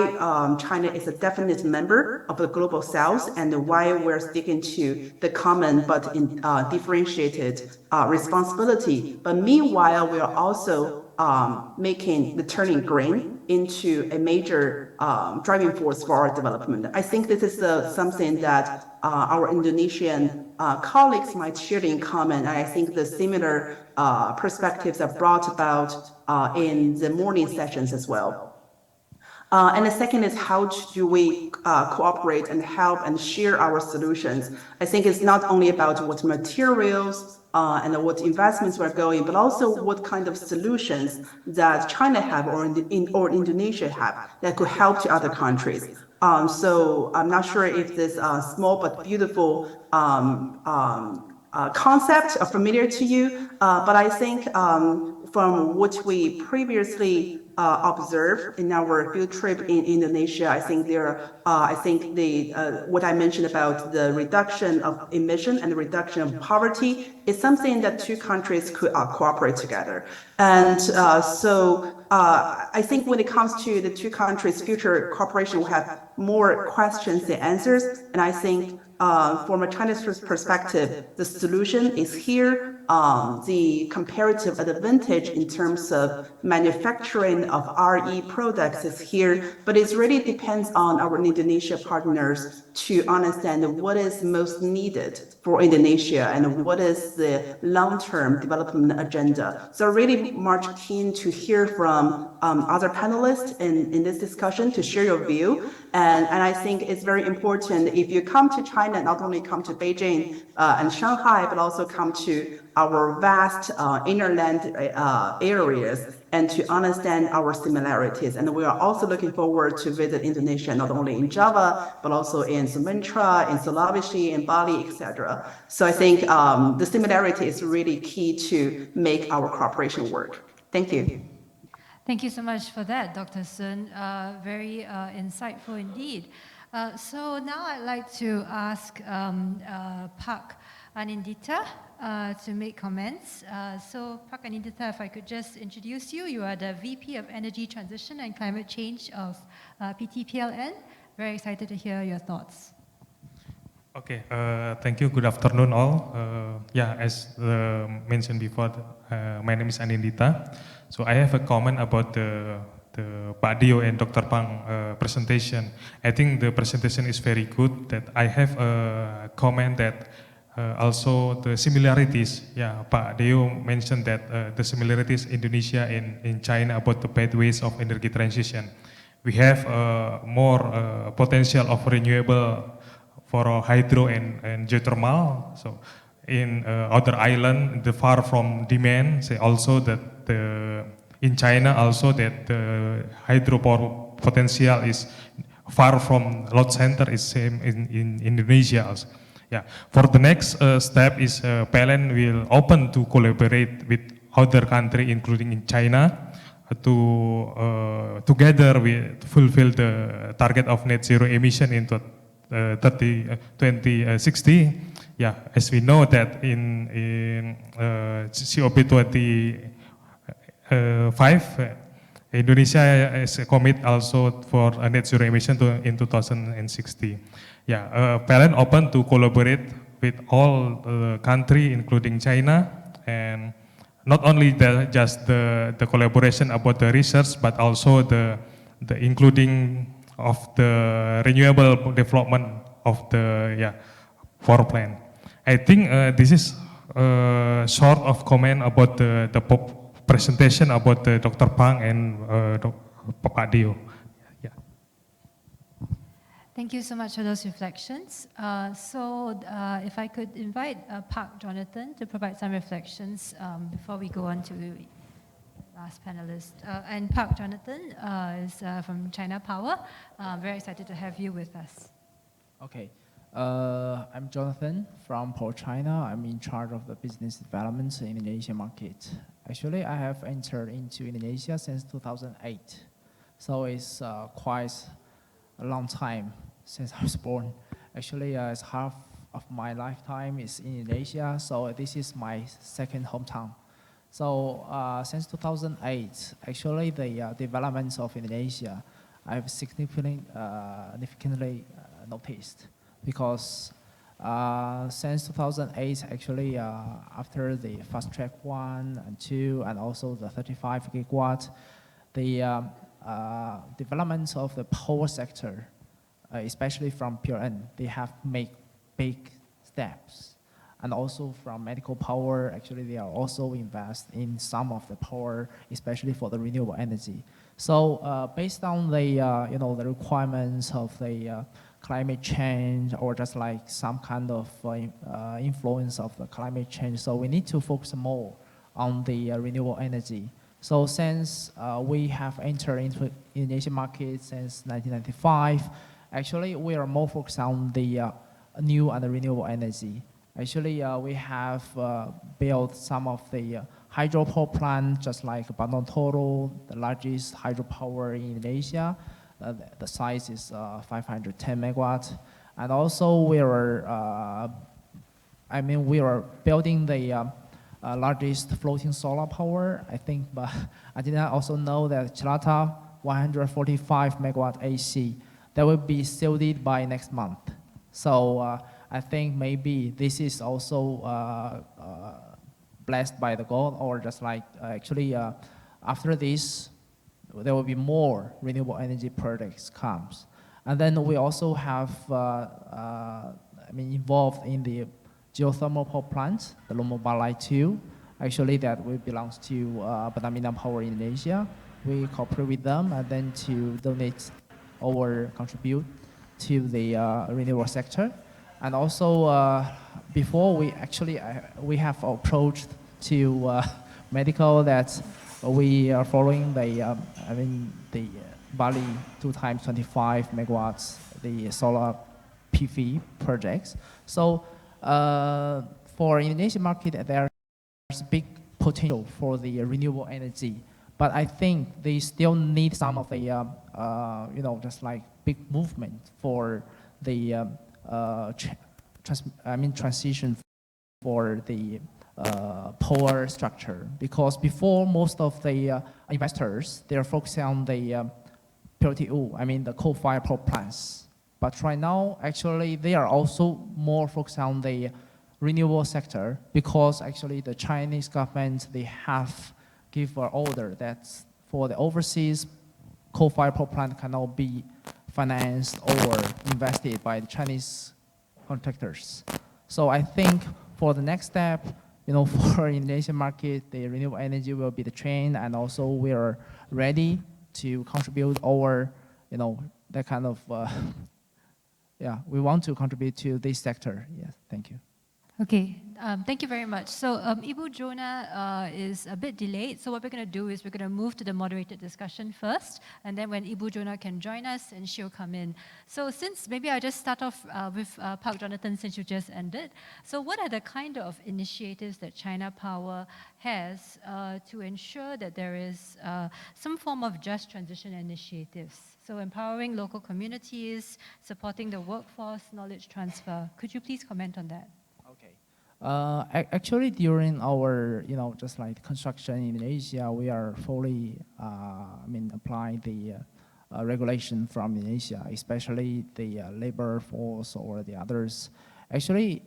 China is a definite member of the global south, and why we're sticking to the common but differentiated responsibility. But meanwhile, we are also making the turning green into a major driving force for our development. I think this is something that our Indonesian colleagues might share in common. And I think the similar perspectives are brought about in the morning sessions as well. And the second is how do we cooperate and help and share our solutions? I think it's not only about what materials and what investments we're going, but also what kind of solutions that China have or Indonesia have that could help to other countries. So I'm not sure if this small but beautiful concept are familiar to you, but I think from what we previously observed in our field trip in Indonesia, I think what I mentioned about the reduction of emission and the reduction of poverty is something that two countries could cooperate together. And so I think when it comes to the two countries' future cooperation, we have more questions than answers. And I think from a Chinese perspective, the solution is here. The comparative advantage in terms of manufacturing of RE products is here, but it really depends on our Indonesia partners to understand what is most needed for Indonesia and what is the long-term development agenda. So really much keen to hear from other panelists in this discussion to share your view. And I think it's very important if you come to China, not only come to Beijing and Shanghai, but also come to our vast inland areas and to understand our similarities. And we are also looking forward to visit Indonesia, not only in Java, but also in Sumatra, in Sulawesi, in Bali, etc. So I think the similarity is really key to make our cooperation work. Thank you. Thank you so much for that, Dr. Sun. Very insightful indeed. So now I'd like to ask Park Anindita to make comments. So Park Anindita, if I could just introduce you. You are the VP of Energy Transition and Climate Change of PTPLN. Very excited to hear your thoughts. Okay, thank you. Good afternoon, all. As mentioned before, my name is Anindita. So I have a comment about the Pak Dio and Dr. Pang presentation. I think the presentation is very good. That I have a comment that also the similarities. Yeah, Pak Dio mentioned that the similarities Indonesia and in China about the pathways of energy transition. We have more potential of renewable for hydro and geothermal. So in other island, the far from demand, say also that in China also that the hydropower potential is far from load center is same in Indonesia also. Yeah. For the next step is PLN will open to collaborate with other country, including in China, to together we fulfill the target of net zero emission in 2060. Yeah, as we know that in COP25, Indonesia is commit also for a net zero emission in 2060. Yeah, PLN open to collaborate with all country, including China, and not only just the collaboration about the research, but also the including of the renewable development of the power plant. I think this is sort of comment about the presentation about Dr. Pang and Pak Dio. Yeah. Thank you so much for those reflections. If I could invite Park Jonathan to provide some reflections before we go on to the last panelist. And Park Jonathan is from China Power. Very excited to have you with us. Okay. I'm Jonathan from Power China. I'm in charge of the business development in the Indonesian market. Actually, I have entered into Indonesia since 2008. So it's quite a long time since I was born. Actually, it's half of my lifetime is in Indonesia, so this is my second hometown. So since 2008, actually the developments of Indonesia, I've significantly noticed, because since 2008, actually after the fast track 1 and 2 and also the 35 gigawatt, the developments of the power sector, especially from PLN, they have made big steps. And also from medical power, actually they are also invest in some of the power, especially for the renewable energy. So based on the the requirements of the climate change, or just like some kind of influence of the climate change, so we need to focus more on the renewable energy. So since we have entered into Indonesian market since 1995, actually we are more focused on the new and the renewable energy. Actually, we have built some of the hydropower plants, just like Bandung Toro, the largest hydropower in Indonesia. The size is 510 megawatts. And also we are, we are building the largest floating solar power, I think, but I did not also know that Cilacap 145 megawatt AC, that will be sealed by next month. So I think maybe this is also blessed by the God, or just like actually after this, there will be more renewable energy projects comes. And then we also have involved in the geothermal power plant, the Lumobalai 2. Actually, that will belongs to Pertamina Power Indonesia. We cooperate with them and then to donate or contribute to the renewable sector. And also, before we actually, we have approached to medical that we are following the, the Bali 2 times 25 megawatts, the solar PV projects. So for Indonesian market, there's big potential for the renewable energy, but I think they still need some of the, just like big movement for the transition for the power structure, because before most of the investors, they're focusing on the PLTU, the coal-fired power plants. But right now, actually, they are also more focused on the renewable sector, because actually the Chinese government, they have give an order that for the overseas coal-fired power plant cannot be financed or invested by the Chinese contractors. So I think for the next step, for Indonesian market, the renewable energy will be the trend, and also we are ready to contribute our, that kind of, we want to contribute to this sector. Yes, thank you. Okay, thank you very much. So Ibu Jonah is a bit delayed, so what we're going to do is we're going to move to the moderated discussion first, and then when Ibu Jonah can join us, and she'll come in. So maybe I'll just start off with Park Jonathan, since you just ended. So what are the kind of initiatives that China Power has to ensure that there is some form of just transition initiatives? So empowering local communities, supporting the workforce, knowledge transfer. Could you please comment on that? Actually, during our, just like construction in Indonesia, we are fully, applying the regulation from Indonesia, especially the labor force or the others. Actually,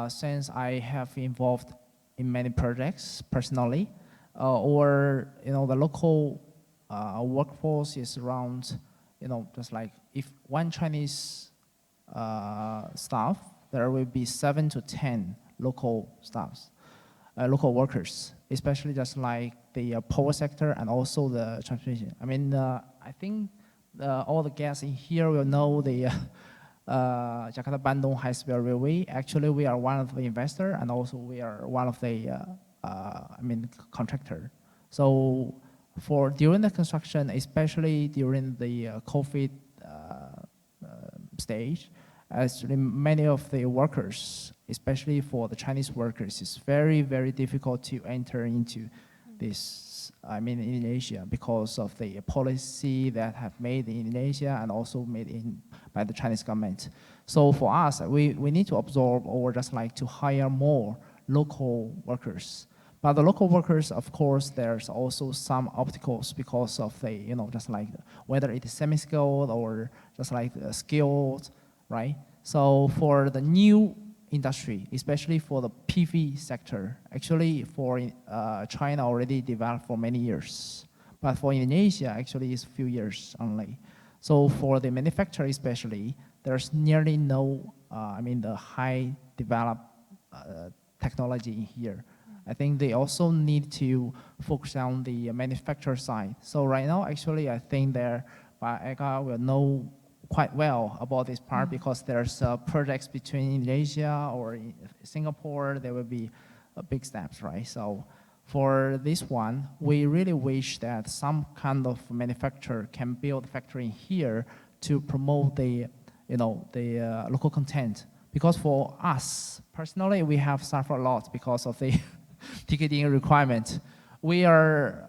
since I have involved in many projects personally, or, the local workforce is around, just like if one Chinese staff, there will be 7 to 10 local staffs, local workers, especially just like the power sector and also the transmission. I think all the guests in here will know the Jakarta-Bandung High-Speed Railway. Actually, we are one of the investors, and also we are one of the contractor. So during the construction, especially during the COVID stage, actually many of the workers, especially for the Chinese workers, it's very, very difficult to enter into this, Indonesia, because of the policy that have made in Indonesia and also made by the Chinese government. So for us, we need to absorb or just like to hire more local workers. But the local workers, of course, there's also some obstacles because of the, just like whether it is semi-skilled or just like skilled, right? So for the new industry, especially for the PV sector, actually for China already developed for many years. But for Indonesia, actually it's a few years only. So for the manufacturer especially, there's nearly no, the high developed technology here. I think they also need to focus on the manufacturer side. So right now, actually, I think ECA will know quite well about this part because there's projects between Indonesia or Singapore, there will be big steps, right? So for this one, we really wish that some kind of manufacturer can build a factory here to promote the, the local content. Because for us, personally, we have suffered a lot because of the ticketing requirement. We are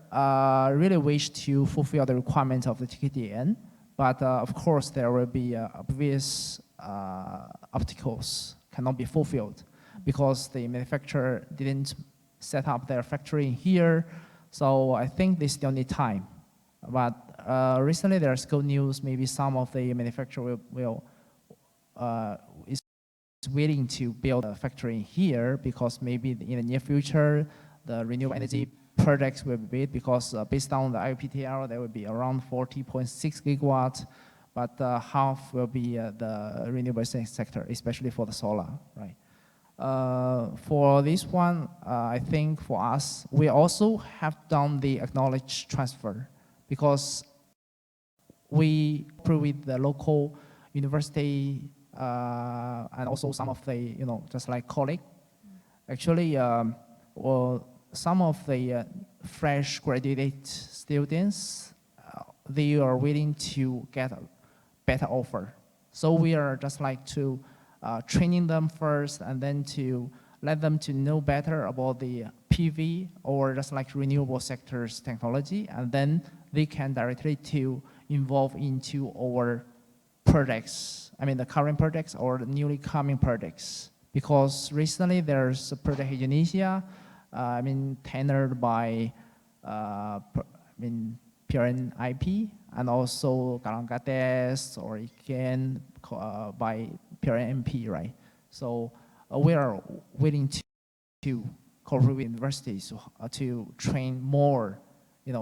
really wish to fulfill the requirement of the ticketing, but of course there will be obvious obstacles cannot be fulfilled because the manufacturer didn't set up their factory here. So I think they still need time. But recently there's good news. Maybe some of the manufacturer is willing to build a factory here because maybe in the near future the renewable energy projects will be built because based on the IPTL there will be around 40.6 gigawatts, but half will be the renewable sector, especially for the solar, right? For this one, I think for us, we also have done the acknowledged transfer because we work with the local university and also some of the, just like colleague. Actually, well, some of the fresh graduate students, they are willing to get a better offer. So we are just like to training them first and then to let them to know better about the PV or just like renewable sectors technology, and then they can directly to involve into our projects. I mean the current projects or the newly coming projects. Because recently there's a project in Indonesia, tendered by PRN IP and also Kalangkates or again by PRN MP, right? So we are willing to cooperate with universities to train more,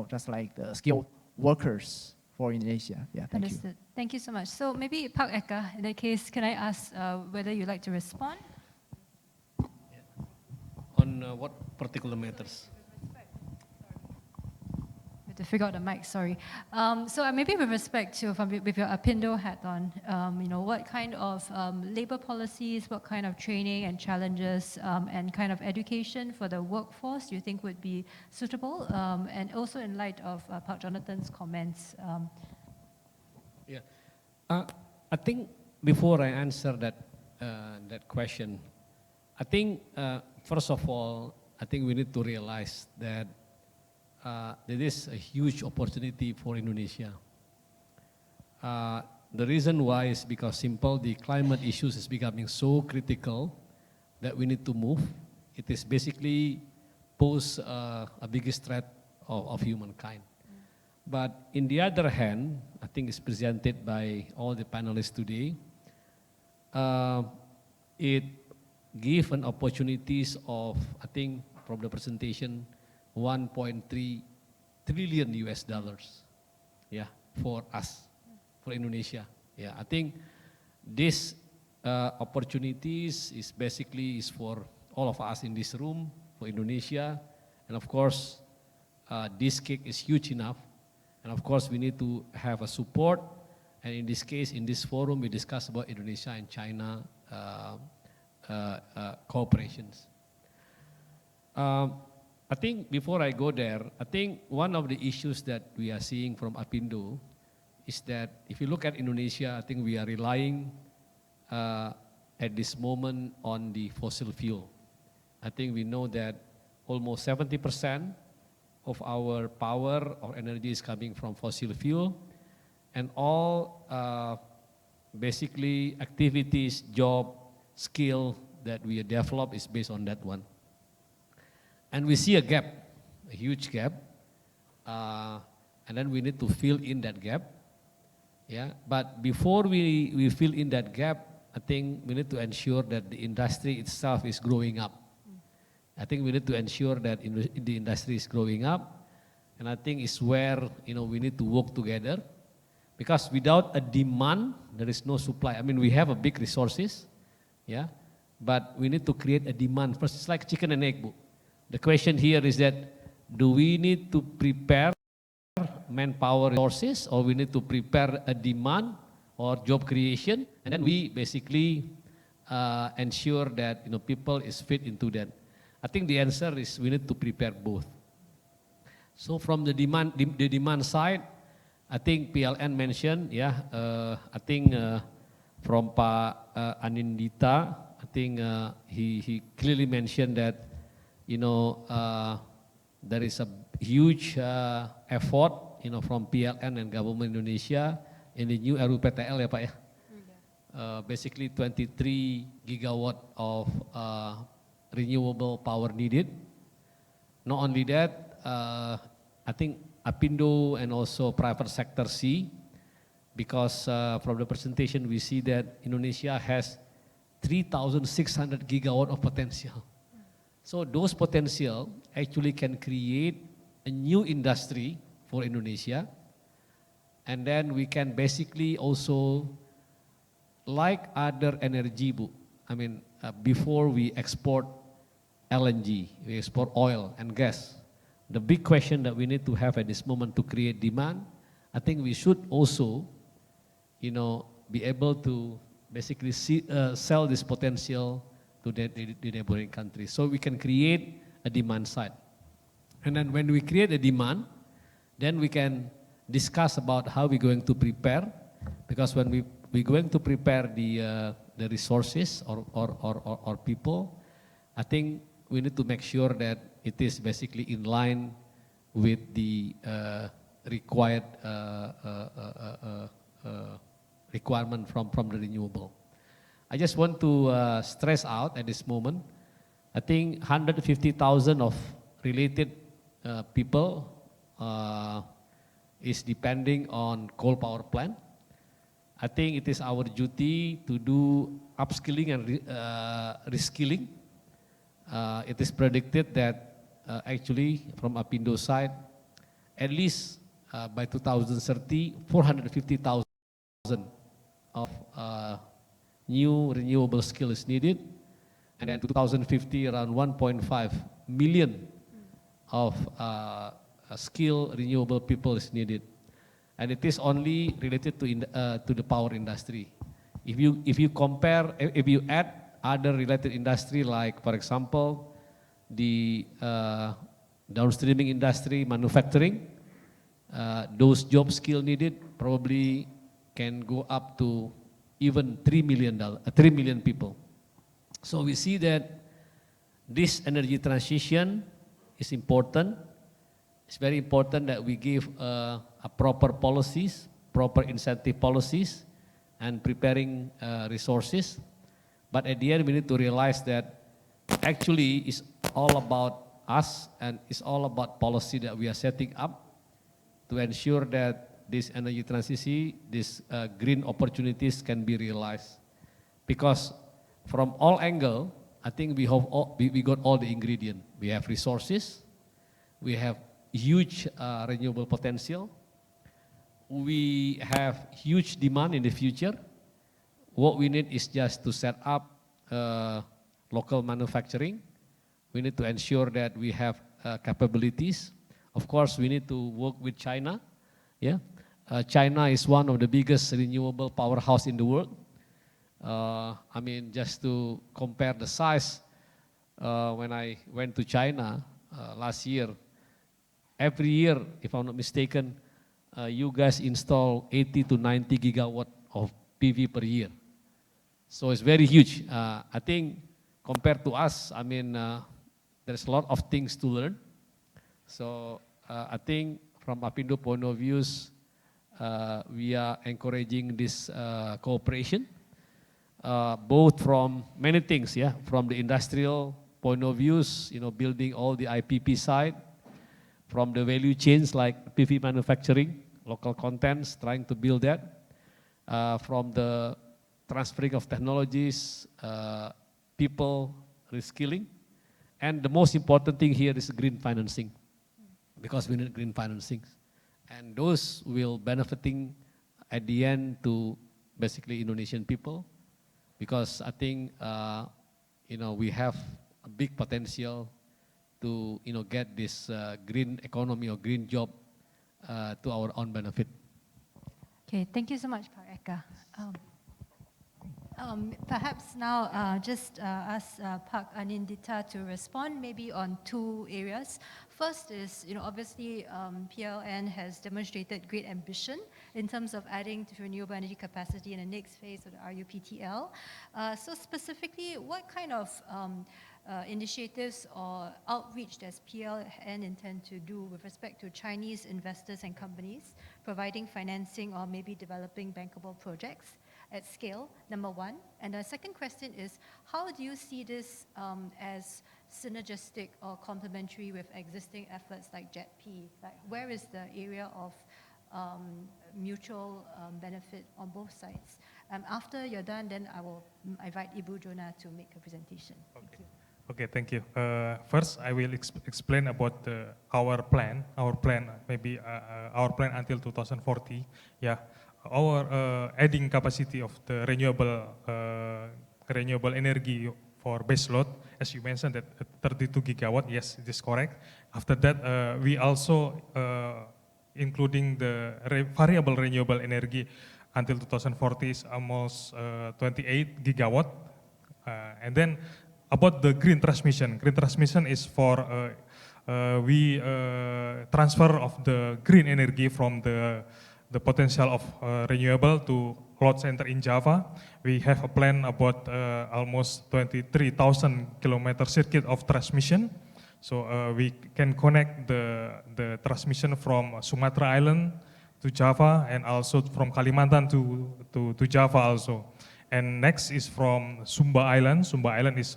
just like the skilled workers for Indonesia. Yeah, thank you. Understood. Thank you so much. So maybe Park Eka, in that case, can I ask whether you'd like to respond? On what particular matters? To figure out the mic, sorry. So maybe with respect to, with your Apindo hat on, what kind of labor policies, what kind of training and challenges and kind of education for the workforce do you think would be suitable? And also in light of Park Jonathan's comments. Yeah, I think before I answer that question, I think first of all, I think we need to realize that there is a huge opportunity for Indonesia. The reason why is because the climate issues is becoming so critical that we need to move. It is basically pose a biggest threat of humankind. But in the other hand, I think it's presented by all the panelists today, it gives an opportunities of, I think from the presentation, 1.3 trillion US dollars, yeah, for us, for Indonesia. Yeah, I think this opportunities is basically for all of us in this room, for Indonesia, and of course, this cake is huge enough, and of course we need to have a support, and in this case, in this forum, we discuss about Indonesia and China cooperations. I think before I go there, I think one of the issues that we are seeing from Apindo is that if you look at Indonesia, I think we are relying at this moment on the fossil fuel. I think we know that almost 70% of our power or energy is coming from fossil fuel, and all basically activities, job, skill that we develop is based on that one. And we see a gap, a huge gap, and then we need to fill in that gap. Yeah, but before we fill in that gap, I think we need to ensure that the industry itself is growing up. I think we need to ensure that the industry is growing up, and I think it's where we need to work together, because without a demand, there is no supply. I mean, we have a big resources, yeah, but we need to create a demand first. It's like chicken and egg. The question here is that, do we need to prepare manpower resources, or we need to prepare a demand or job creation, and then we basically ensure that people is fit into that? I think the answer is we need to prepare both. So from the demand side, I think PLN mentioned, yeah, I think from Pak Anindita, I think he clearly mentioned that there is a huge effort from PLN and government Indonesia in the new RUPTL, ya Pak ya. Basically 23 gigawatt of renewable power needed. Not only that, I think Apindo and also private sector see, because from the presentation we see that Indonesia has 3,600 gigawatt of potential. So those potential actually can create a new industry for Indonesia, and then we can basically also, like other energy, I mean, before we export LNG, we export oil and gas. The big question that we need to have at this moment to create demand, I think we should also, be able to basically sell this potential to the neighboring countries, so we can create a demand side. And then when we create a demand, then we can discuss about how we're going to prepare, because when we're going to prepare the resources or people, I think we need to make sure that it is basically in line with the required requirement from the renewable. I just want to stress out at this moment, I think 150,000 of related people is depending on coal power plant. I think it is our duty to do upskilling and reskilling. It is predicted that actually from Apindo side, at least by 2030, 450,000 of new renewable skill is needed. And then 2050, around 1.5 million of skilled renewable people is needed. And it is only related to the power industry. If you compare, if you add other related industry like, for example, the downstreaming industry, manufacturing, those job skill needed probably can go up to even 3 million people. So we see that this energy transition is important. It's very important that we give a proper policies, proper incentive policies, and preparing resources. But at the end, we need to realize that actually it's all about us, and it's all about policy that we are setting up to ensure that this energy transition, these green opportunities can be realized. Because from all angles, I think we got all the ingredients. We have resources, we have huge renewable potential, we have huge demand in the future. What we need is just to set up local manufacturing. We need to ensure that we have capabilities. Of course, we need to work with China. Yeah, China is one of the biggest renewable powerhouse in the world. I mean, just to compare the size, when I went to China last year, every year, if I'm not mistaken, you guys install 80 to 90 gigawatt of PV per year. So it's very huge. I think compared to us, I mean, there's a lot of things to learn. So I think from Apindo point of views, we are encouraging this cooperation, both from many things, yeah, from the industrial point of views, you know, building all the IPP side, from the value chains like PV manufacturing, local contents, trying to build that, from the transferring of technologies, people, reskilling, and the most important thing here is green financing, because we need green financing. And those will benefiting at the end to basically Indonesian people, because I think, you know, we have a big potential to, you know, get this green economy or green job to our own benefit. Okay, thank you so much, Pak Eka. Perhaps now just ask Pak Anindita to respond maybe on two areas. First is, you know, obviously PLN has demonstrated great ambition in terms of adding to renewable energy capacity in the next phase of the RUPTL. So specifically, what kind of initiatives or outreach does PLN intend to do with respect to Chinese investors and companies providing financing or maybe developing bankable projects at scale, number one? And the second question is, how do you see this as synergistic or complementary with existing efforts like JETP? Like, where is the area of mutual benefit on both sides? After you're done, then I will invite Ibu Jona to make a presentation. Okay. Thank you. Okay, thank you. First, I will explain about our plan maybe our plan until 2040. Yeah, our adding capacity of the renewable energy for base load, as you mentioned, that 32 gigawatt. Yes, it is correct. After that, we also including the variable renewable energy until 2040 is almost 28 gigawatt, and then about the green transmission. Green transmission is for we transfer of the green energy from the potential of renewable to load center in Java. We have a plan about almost 23,000 kilometer circuit of transmission. So we can connect the transmission from Sumatra Island to Java and also from Kalimantan to Java also. And next is from Sumba Island. Sumba Island is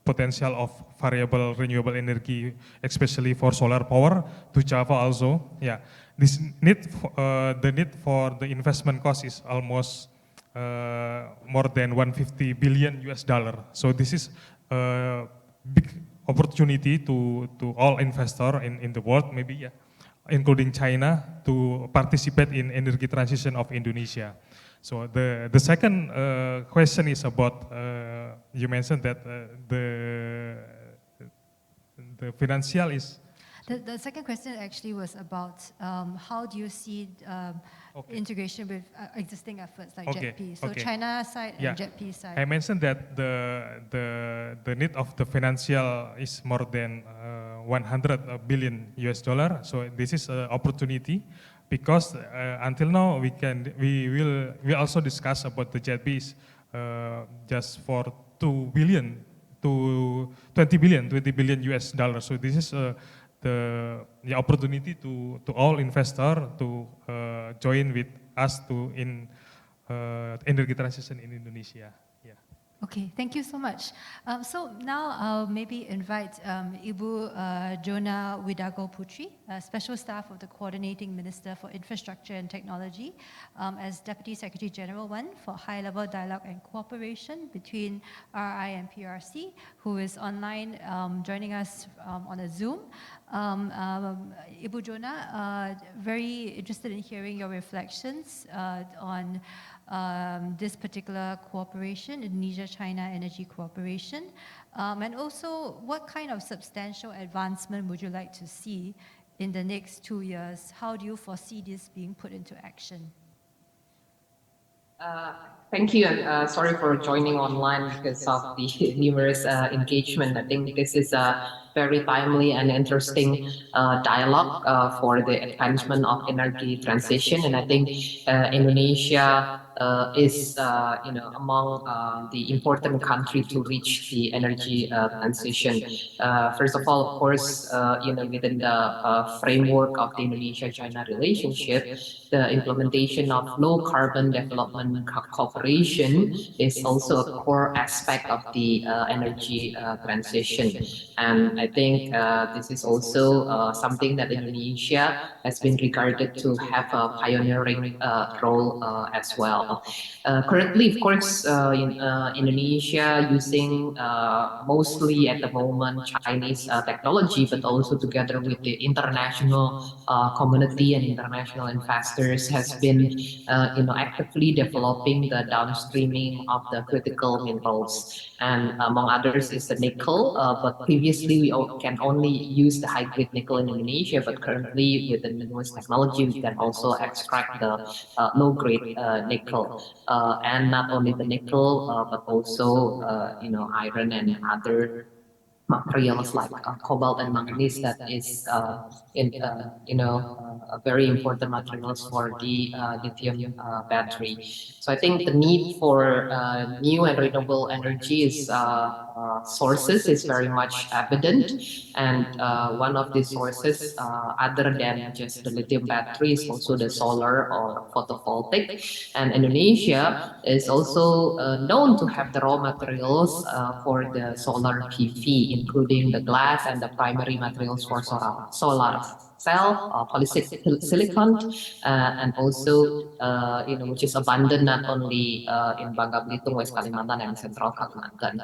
potential of variable renewable energy, especially for solar power to Java also. Yeah, this need the need for the investment cost is almost more than 150 billion US dollar. So this is a big opportunity to all investor in the world, maybe, yeah, including China, to participate in energy transition of Indonesia. So the second question is about, you mentioned that the financial is... The second question actually was about how do you see integration with existing efforts like JETP? So China side and JETP side. I mentioned that the need of the financial is more than 100 billion US dollar. So this is an opportunity because until now we also discuss about the JETPs just for 20 billion US dollars. So this is the opportunity to all investor to join with us in energy transition in Indonesia. Yeah. Okay, thank you so much. So now I'll maybe invite Ibu Jona Widago Putri, Special Staff of the Coordinating Minister for Infrastructure and Technology, as Deputy Secretary General 1 for High-Level Dialogue and Cooperation between RI and PRC, who is online joining us on a Zoom. Ibu Jona, very interested in hearing your reflections on this particular cooperation, Indonesia-China Energy Cooperation, and also what kind of substantial advancement would you like to see in the next 2 years? How do you foresee this being put into action? Thank you, and sorry for joining online because of the numerous engagement. I think this is a very timely and interesting dialogue for the advancement of energy transition, and I think Indonesia is among the important country to reach the energy transition. First of all, of course, within the framework of the Indonesia-China relationship, the implementation of low carbon development cooperation is also a core aspect of the energy transition. And I think this is also something that Indonesia has been regarded to have a pioneering role as well. Currently, of course, Indonesia using mostly at the moment Chinese technology, but also together with the international community and international investors has been actively developing the downstreaming of the critical minerals. And among others is the nickel, but previously we can only use the high-grade nickel in Indonesia, but currently with the newest technology we can also extract the low-grade nickel. And not only the nickel, but also iron and other materials like cobalt and manganese that is very important materials for the lithium battery. So I think the need for new and renewable energy sources is very much evident, and one of these sources, other than just the lithium battery, is also the solar or photovoltaic. And Indonesia is also known to have the raw materials for the solar PV, including the glass and the primary materials for solar cell, polysilicon, and also which is abundant not only in Bangka Belitung, West Kalimantan, and Central Kalimantan.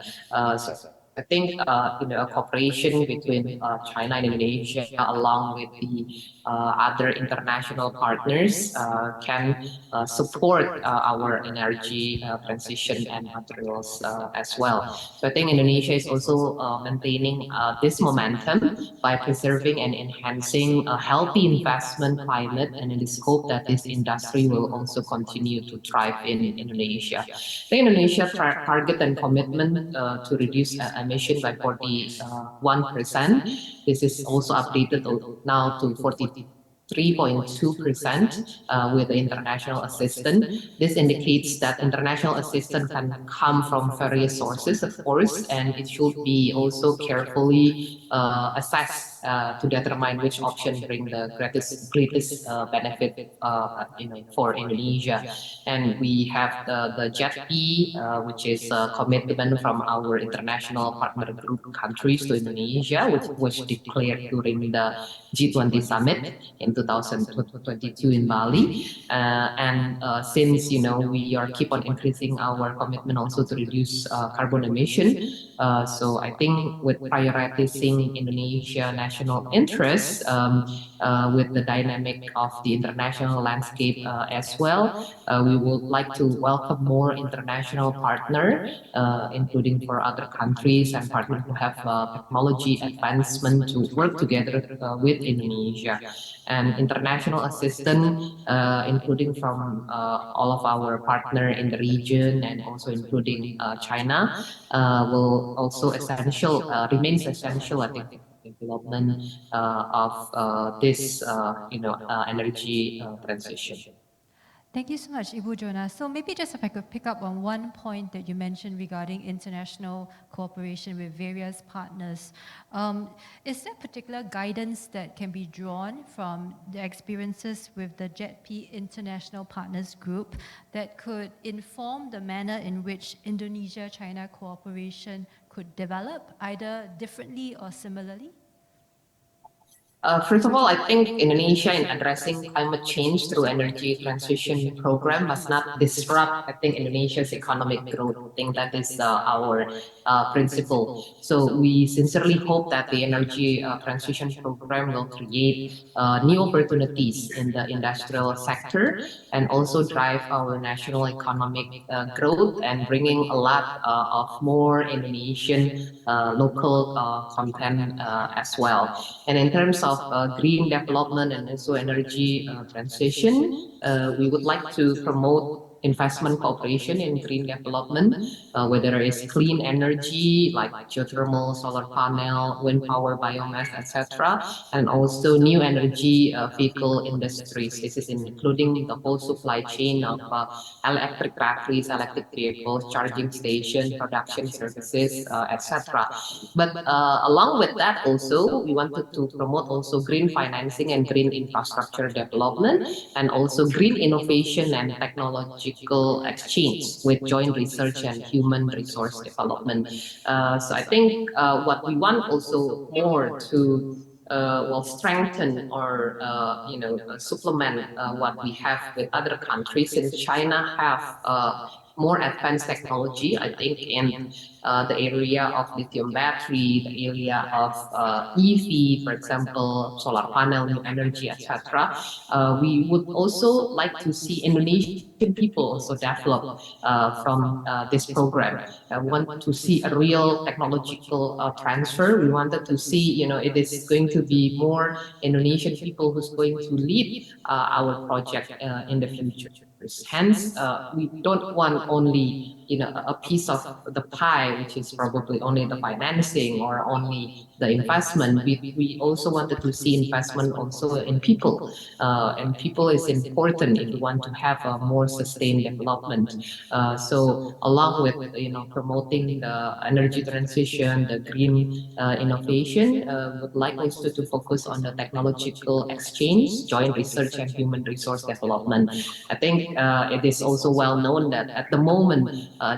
So I think a cooperation between China and Indonesia, along with the other international partners, can support our energy transition and materials as well. So I think Indonesia is also maintaining this momentum by preserving and enhancing a healthy investment climate, and in the scope that this industry will also continue to thrive in Indonesia. The Indonesia target and commitment to reduce emission by 41%. This is also updated now to 43.2% with the international assistance. This indicates that international assistance can come from various sources, of course, and it should be also carefully assessed to determine which option bring the greatest benefit for Indonesia. And we have the JETP, which is a commitment from our international partner group countries to Indonesia, which was declared during the G20 summit in 2022 in Bali. Since we are keep on increasing our commitment also to reduce carbon emission, so I think with prioritizing Indonesia national interests, with the dynamic of the international landscape as well, we would like to welcome more international partner, including for other countries and partners who have technology advancement to work together with Indonesia. And international assistance, including from all of our partner in the region and also including China, will also remains essential, I think, development of this energy transition. Thank you so much, Ibu Jona. So maybe just if I could pick up on one point that you mentioned regarding international cooperation with various partners. Is there particular guidance that can be drawn from the experiences with the JETP International Partners Group that could inform the manner in which Indonesia-China cooperation could develop, either differently or similarly? First of all, I think Indonesia in addressing climate change through energy transition program must not disrupt, I think, Indonesia's economic growth. I think that is our principle. So we sincerely hope that the energy transition program will create new opportunities in the industrial sector and also drive our national economic growth and bringing a lot of more Indonesian local content as well. And in terms of green development and also energy transition, we would like to promote investment cooperation in green development, whether it's clean energy like geothermal, solar panel, wind power, biomass, etc., and also new energy vehicle industries. This is including the whole supply chain of electric batteries, electric vehicles, charging station, production services, etc. But along with that, also we wanted to promote also green financing and green infrastructure development, and also green innovation and technological exchange with joint research and human resource development. So I think what we want also more to strengthen or supplement what we have with other countries. Since China have more advanced technology, I think, in the area of lithium battery, the area of EV, for example, solar panel, new energy, etc. We would also like to see Indonesian people also develop from this program. I want to see a real technological transfer. We wanted to see, it is going to be more Indonesian people who's going to lead our project in the future. Hence, we don't want only a piece of the pie, which is probably only the financing or only the investment. We also wanted to see investment also in people, and people is important if we want to have a more sustained development. So along with promoting the energy transition, the green innovation, would like also to focus on the technological exchange, joint research, and human resource development. I think it is also well known that at the moment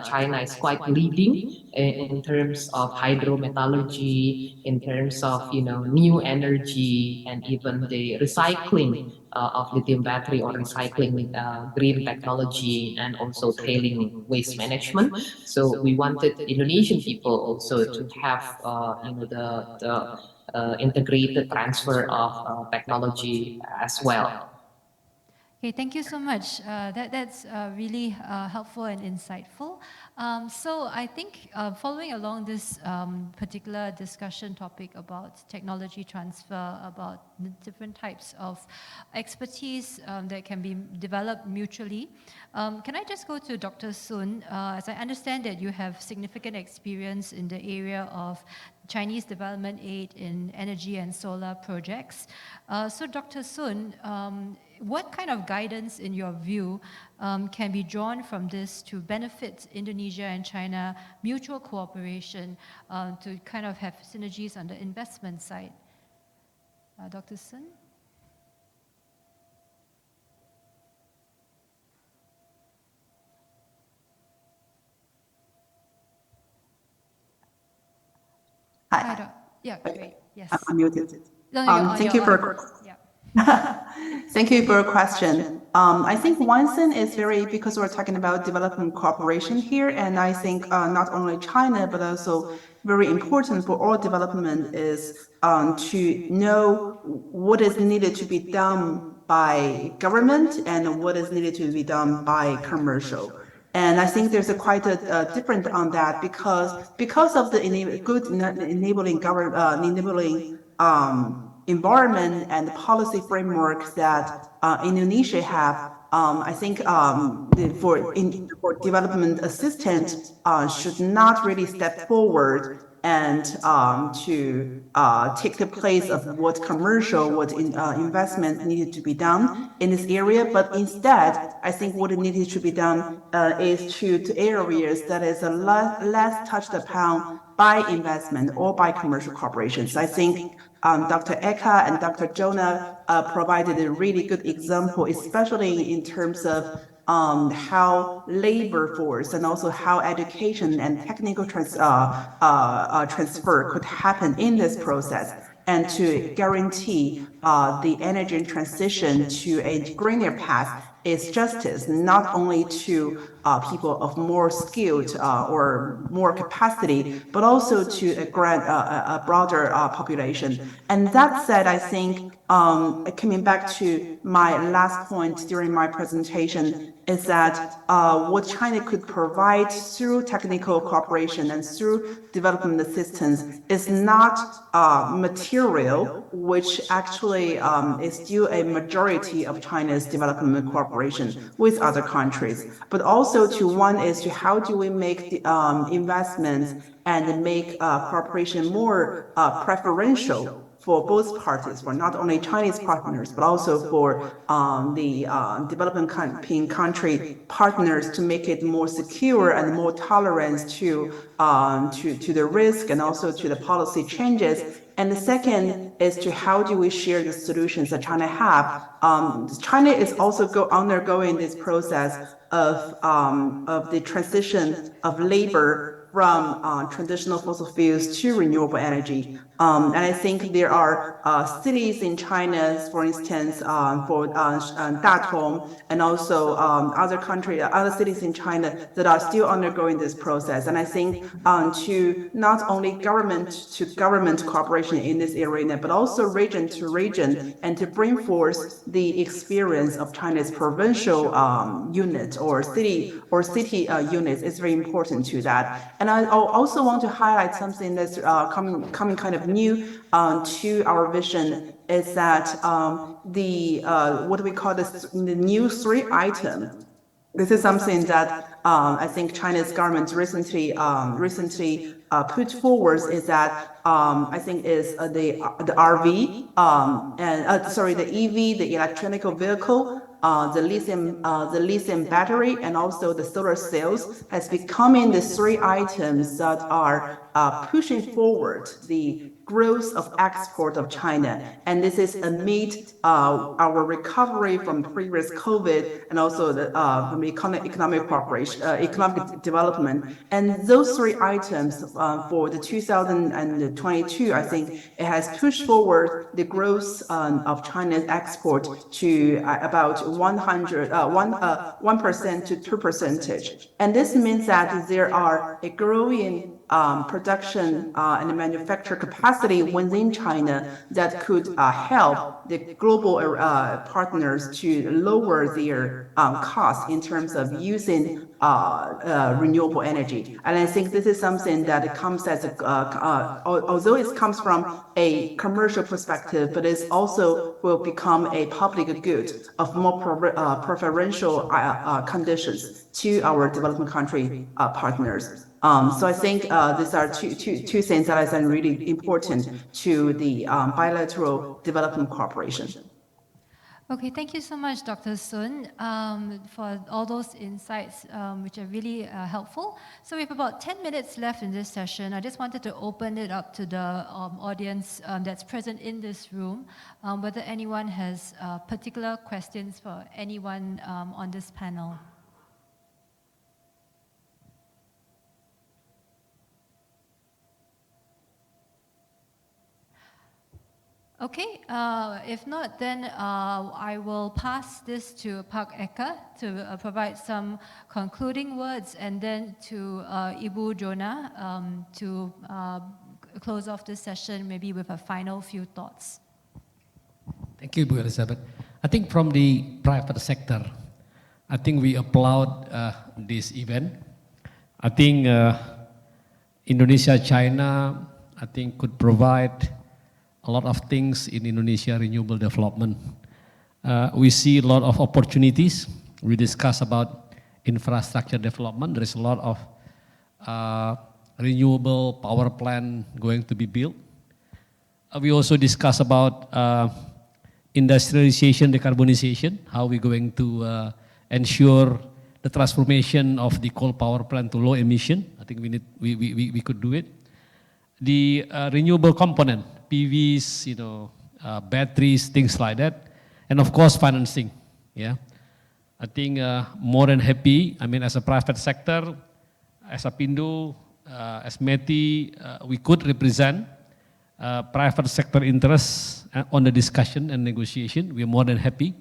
China is quite leading in terms of hydrometallurgy, in terms of new energy, and even the recycling of lithium battery or recycling green technology, and also tailing waste management. So we wanted Indonesian people also to have the integrated transfer of technology as well. Okay, thank you so much. That's really helpful and insightful. So I think following along this particular discussion topic about technology transfer, about the different types of expertise that can be developed mutually, can I just go to Dr. Sun? As I understand that you have significant experience in the area of Chinese development aid in energy and solar projects. So Dr. Sun, what kind of guidance, in your view, can be drawn from this to benefit Indonesia and China mutual cooperation to kind of have synergies on the investment side? Dr. Sun? Hi. Yeah, great. Yes. I'm muted. No, Thank you for. Yeah. Thank you for your question. I think one thing is very, because we're talking about development cooperation here, and I think not only China, but also very important for all development is to know what is needed to be done by government and what is needed to be done by commercial. And I think there's a quite a different on that because of the good enabling environment and policy frameworks that Indonesia have. I think for development assistance should not really step forward and to take the place of what investment needed to be done in this area, but instead, I think what needed to be done is to areas that is less touched upon by investment or by commercial corporations. I think Dr. Eka and Dr. Jonah provided a really good example, especially in terms of how labor force and also how education and technical transfer could happen in this process, and to guarantee the energy transition to a greener path is justice, not only to people of more skilled or more capacity, but also to a broader population. And that said, I think coming back to my last point during my presentation is that what China could provide through technical cooperation and through development assistance is not material, which actually is still a majority of China's development cooperation with other countries, but also one is to how do we make the investments and make cooperation more preferential for both parties, for not only Chinese partners, but also for the developing country partners, to make it more secure and more tolerant to the risk and also to the policy changes. And the second is to how do we share the solutions that China have. China is also undergoing this process of the transition of labor from traditional fossil fuels to renewable energy. And I think there are cities in China, for instance, for Datong, and also other cities in China that are still undergoing this process. And I think to not only government cooperation in this arena, but also region to region, and to bring forth the experience of China's provincial unit or city units is very important to that. And I also want to highlight something that's coming kind of new to our vision, is that what we call the new 3 item. This is something that I think China's government recently put forward, is that I think is the RV the EV, the electronic vehicle, the lithium battery, and also the solar cells has becoming the 3 items that are pushing forward the growth of export of China. And this is amid our recovery from previous COVID and also from economic development. And those 3 items for the 2022, I think it has pushed forward the growth of China's export to about 1% to 2%. And this means that there are a growing production and manufacture capacity within China that could help the global partners to lower their costs in terms of using renewable energy. And I think this is something that comes as although it comes from a commercial perspective, but it also will become a public good of more preferential conditions to our development country partners. So I think these are two things that I think really important to the bilateral development cooperation. Okay, thank you so much, Dr. Sun, for all those insights, which are really helpful. So we have about 10 minutes left in this session. I just wanted to open it up to the audience that's present in this room, whether anyone has particular questions for anyone on this panel. Okay, if not, then I will pass this to Pak Eka to provide some concluding words, and then to Ibu Jona to close off this session, maybe with a final few thoughts. Thank you, Bu Elizabeth. I think from the private sector, I think we applaud this event. I think Indonesia, China, I think could provide a lot of things in Indonesia renewable development. We see a lot of opportunities. We discuss about infrastructure development. There is a lot of renewable power plant going to be built. We also discuss about industrialization, decarbonization, how we're going to ensure the transformation of the coal power plant to low emission. I think we could do it. The renewable component, PVs, batteries, things like that, and of course financing. Yeah, I think more than happy. I mean, as a private sector, as Apindo, as METI, we could represent private sector interests on the discussion and negotiation. We are more than happy.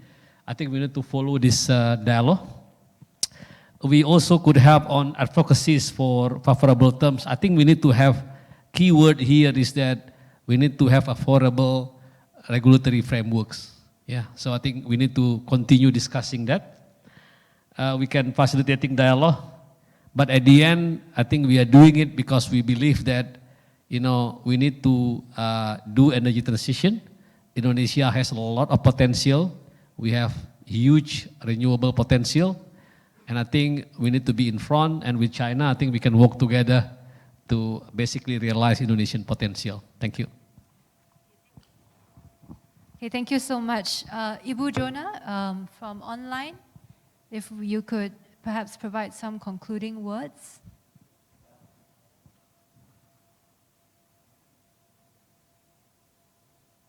I think we need to follow this dialogue. We also could help on advocacies for favorable terms. I think we need to have, keyword here is that we need to have affordable regulatory frameworks. Yeah, so I think we need to continue discussing that. We can facilitating dialogue, but at the end, I think we are doing it because we believe that, we need to do energy transition. Indonesia has a lot of potential. We have huge renewable potential, and I think we need to be in front. And with China, I think we can work together to basically realize Indonesian potential. Thank you. Okay, thank you so much. Ibu Jona from online, if you could perhaps provide some concluding words.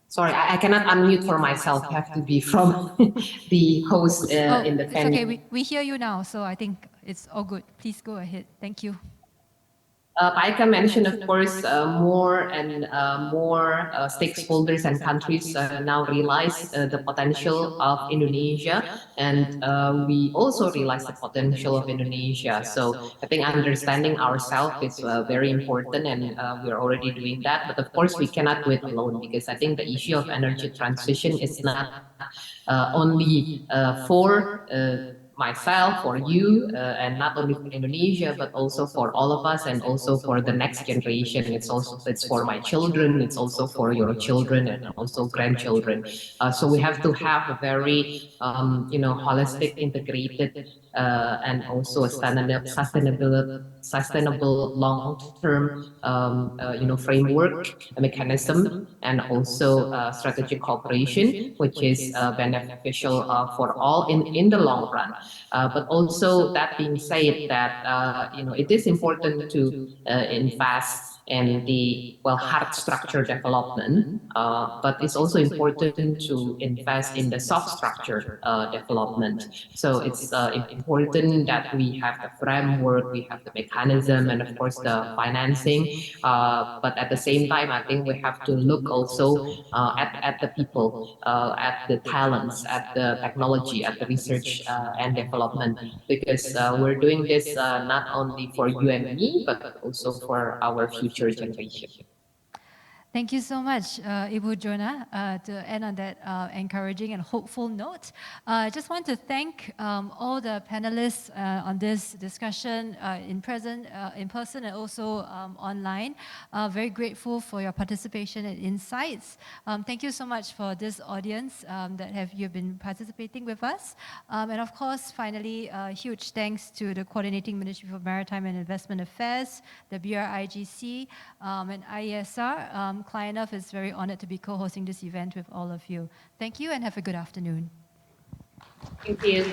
Sorry, I cannot unmute for myself. I have to be from the host in the venue. It's okay, we hear you now, so I think it's all good. Please go ahead. Thank you. Paika mentioned, of course, more and more stakeholders and countries now realize the potential of Indonesia, and we also realize the potential of Indonesia. So I think understanding ourselves is very important, and we are already doing that. But of course, we cannot do it alone, because I think the issue of energy transition is not only for myself, for you, and not only for Indonesia, but also for all of us, and also for the next generation. It's for my children, it's also for your children, and also grandchildren. So we have to have a very holistic, integrated, and also a sustainable long-term framework, a mechanism, and also strategic cooperation, which is beneficial for all in the long run. But also, that being said, that it is important to invest and the hard structure development, but it's also important to invest in the soft structure development. So it's important that we have the framework, we have the mechanism, and of course the financing. But at the same time, I think we have to look also at the people, at the talents, at the technology, at the research and development, because we're doing this not only for you and me, but also for our future generation. Thank you so much, Ibu Jona, to end on that encouraging and hopeful note. I just want to thank all the panelists on this discussion in person and also online. Very grateful for your participation and insights. Thank you so much for this audience that you've been participating with us. And of course, finally, huge thanks to the Coordinating Ministry for Maritime and Investment Affairs, the BRIGC, and IESR. ClientEarth is very honored to be co-hosting this event with all of you. Thank you and have a good afternoon. Thank you.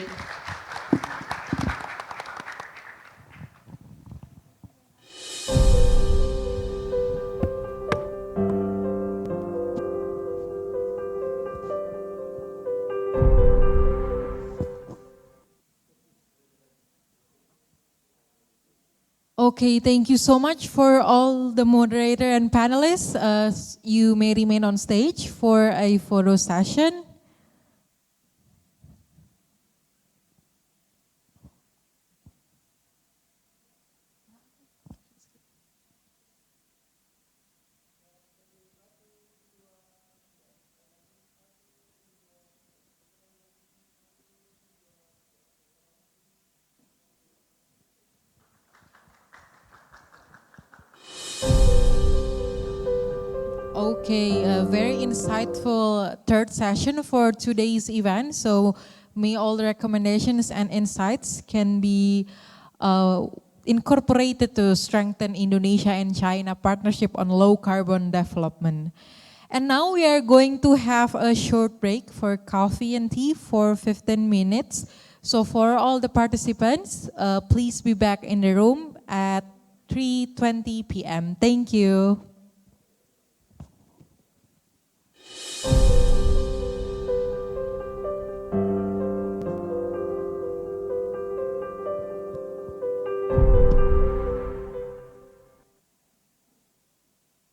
Okay, thank you so much for all the moderator and panelists. You may remain on stage for a photo session. Okay, a very insightful third session for today's event. So may all the recommendations and insights can be incorporated to strengthen Indonesia and China partnership on low carbon development. And now we are going to have a short break for coffee and tea for 15 minutes. So for all the participants, please be back in the room at 3:20 p.m. Thank you.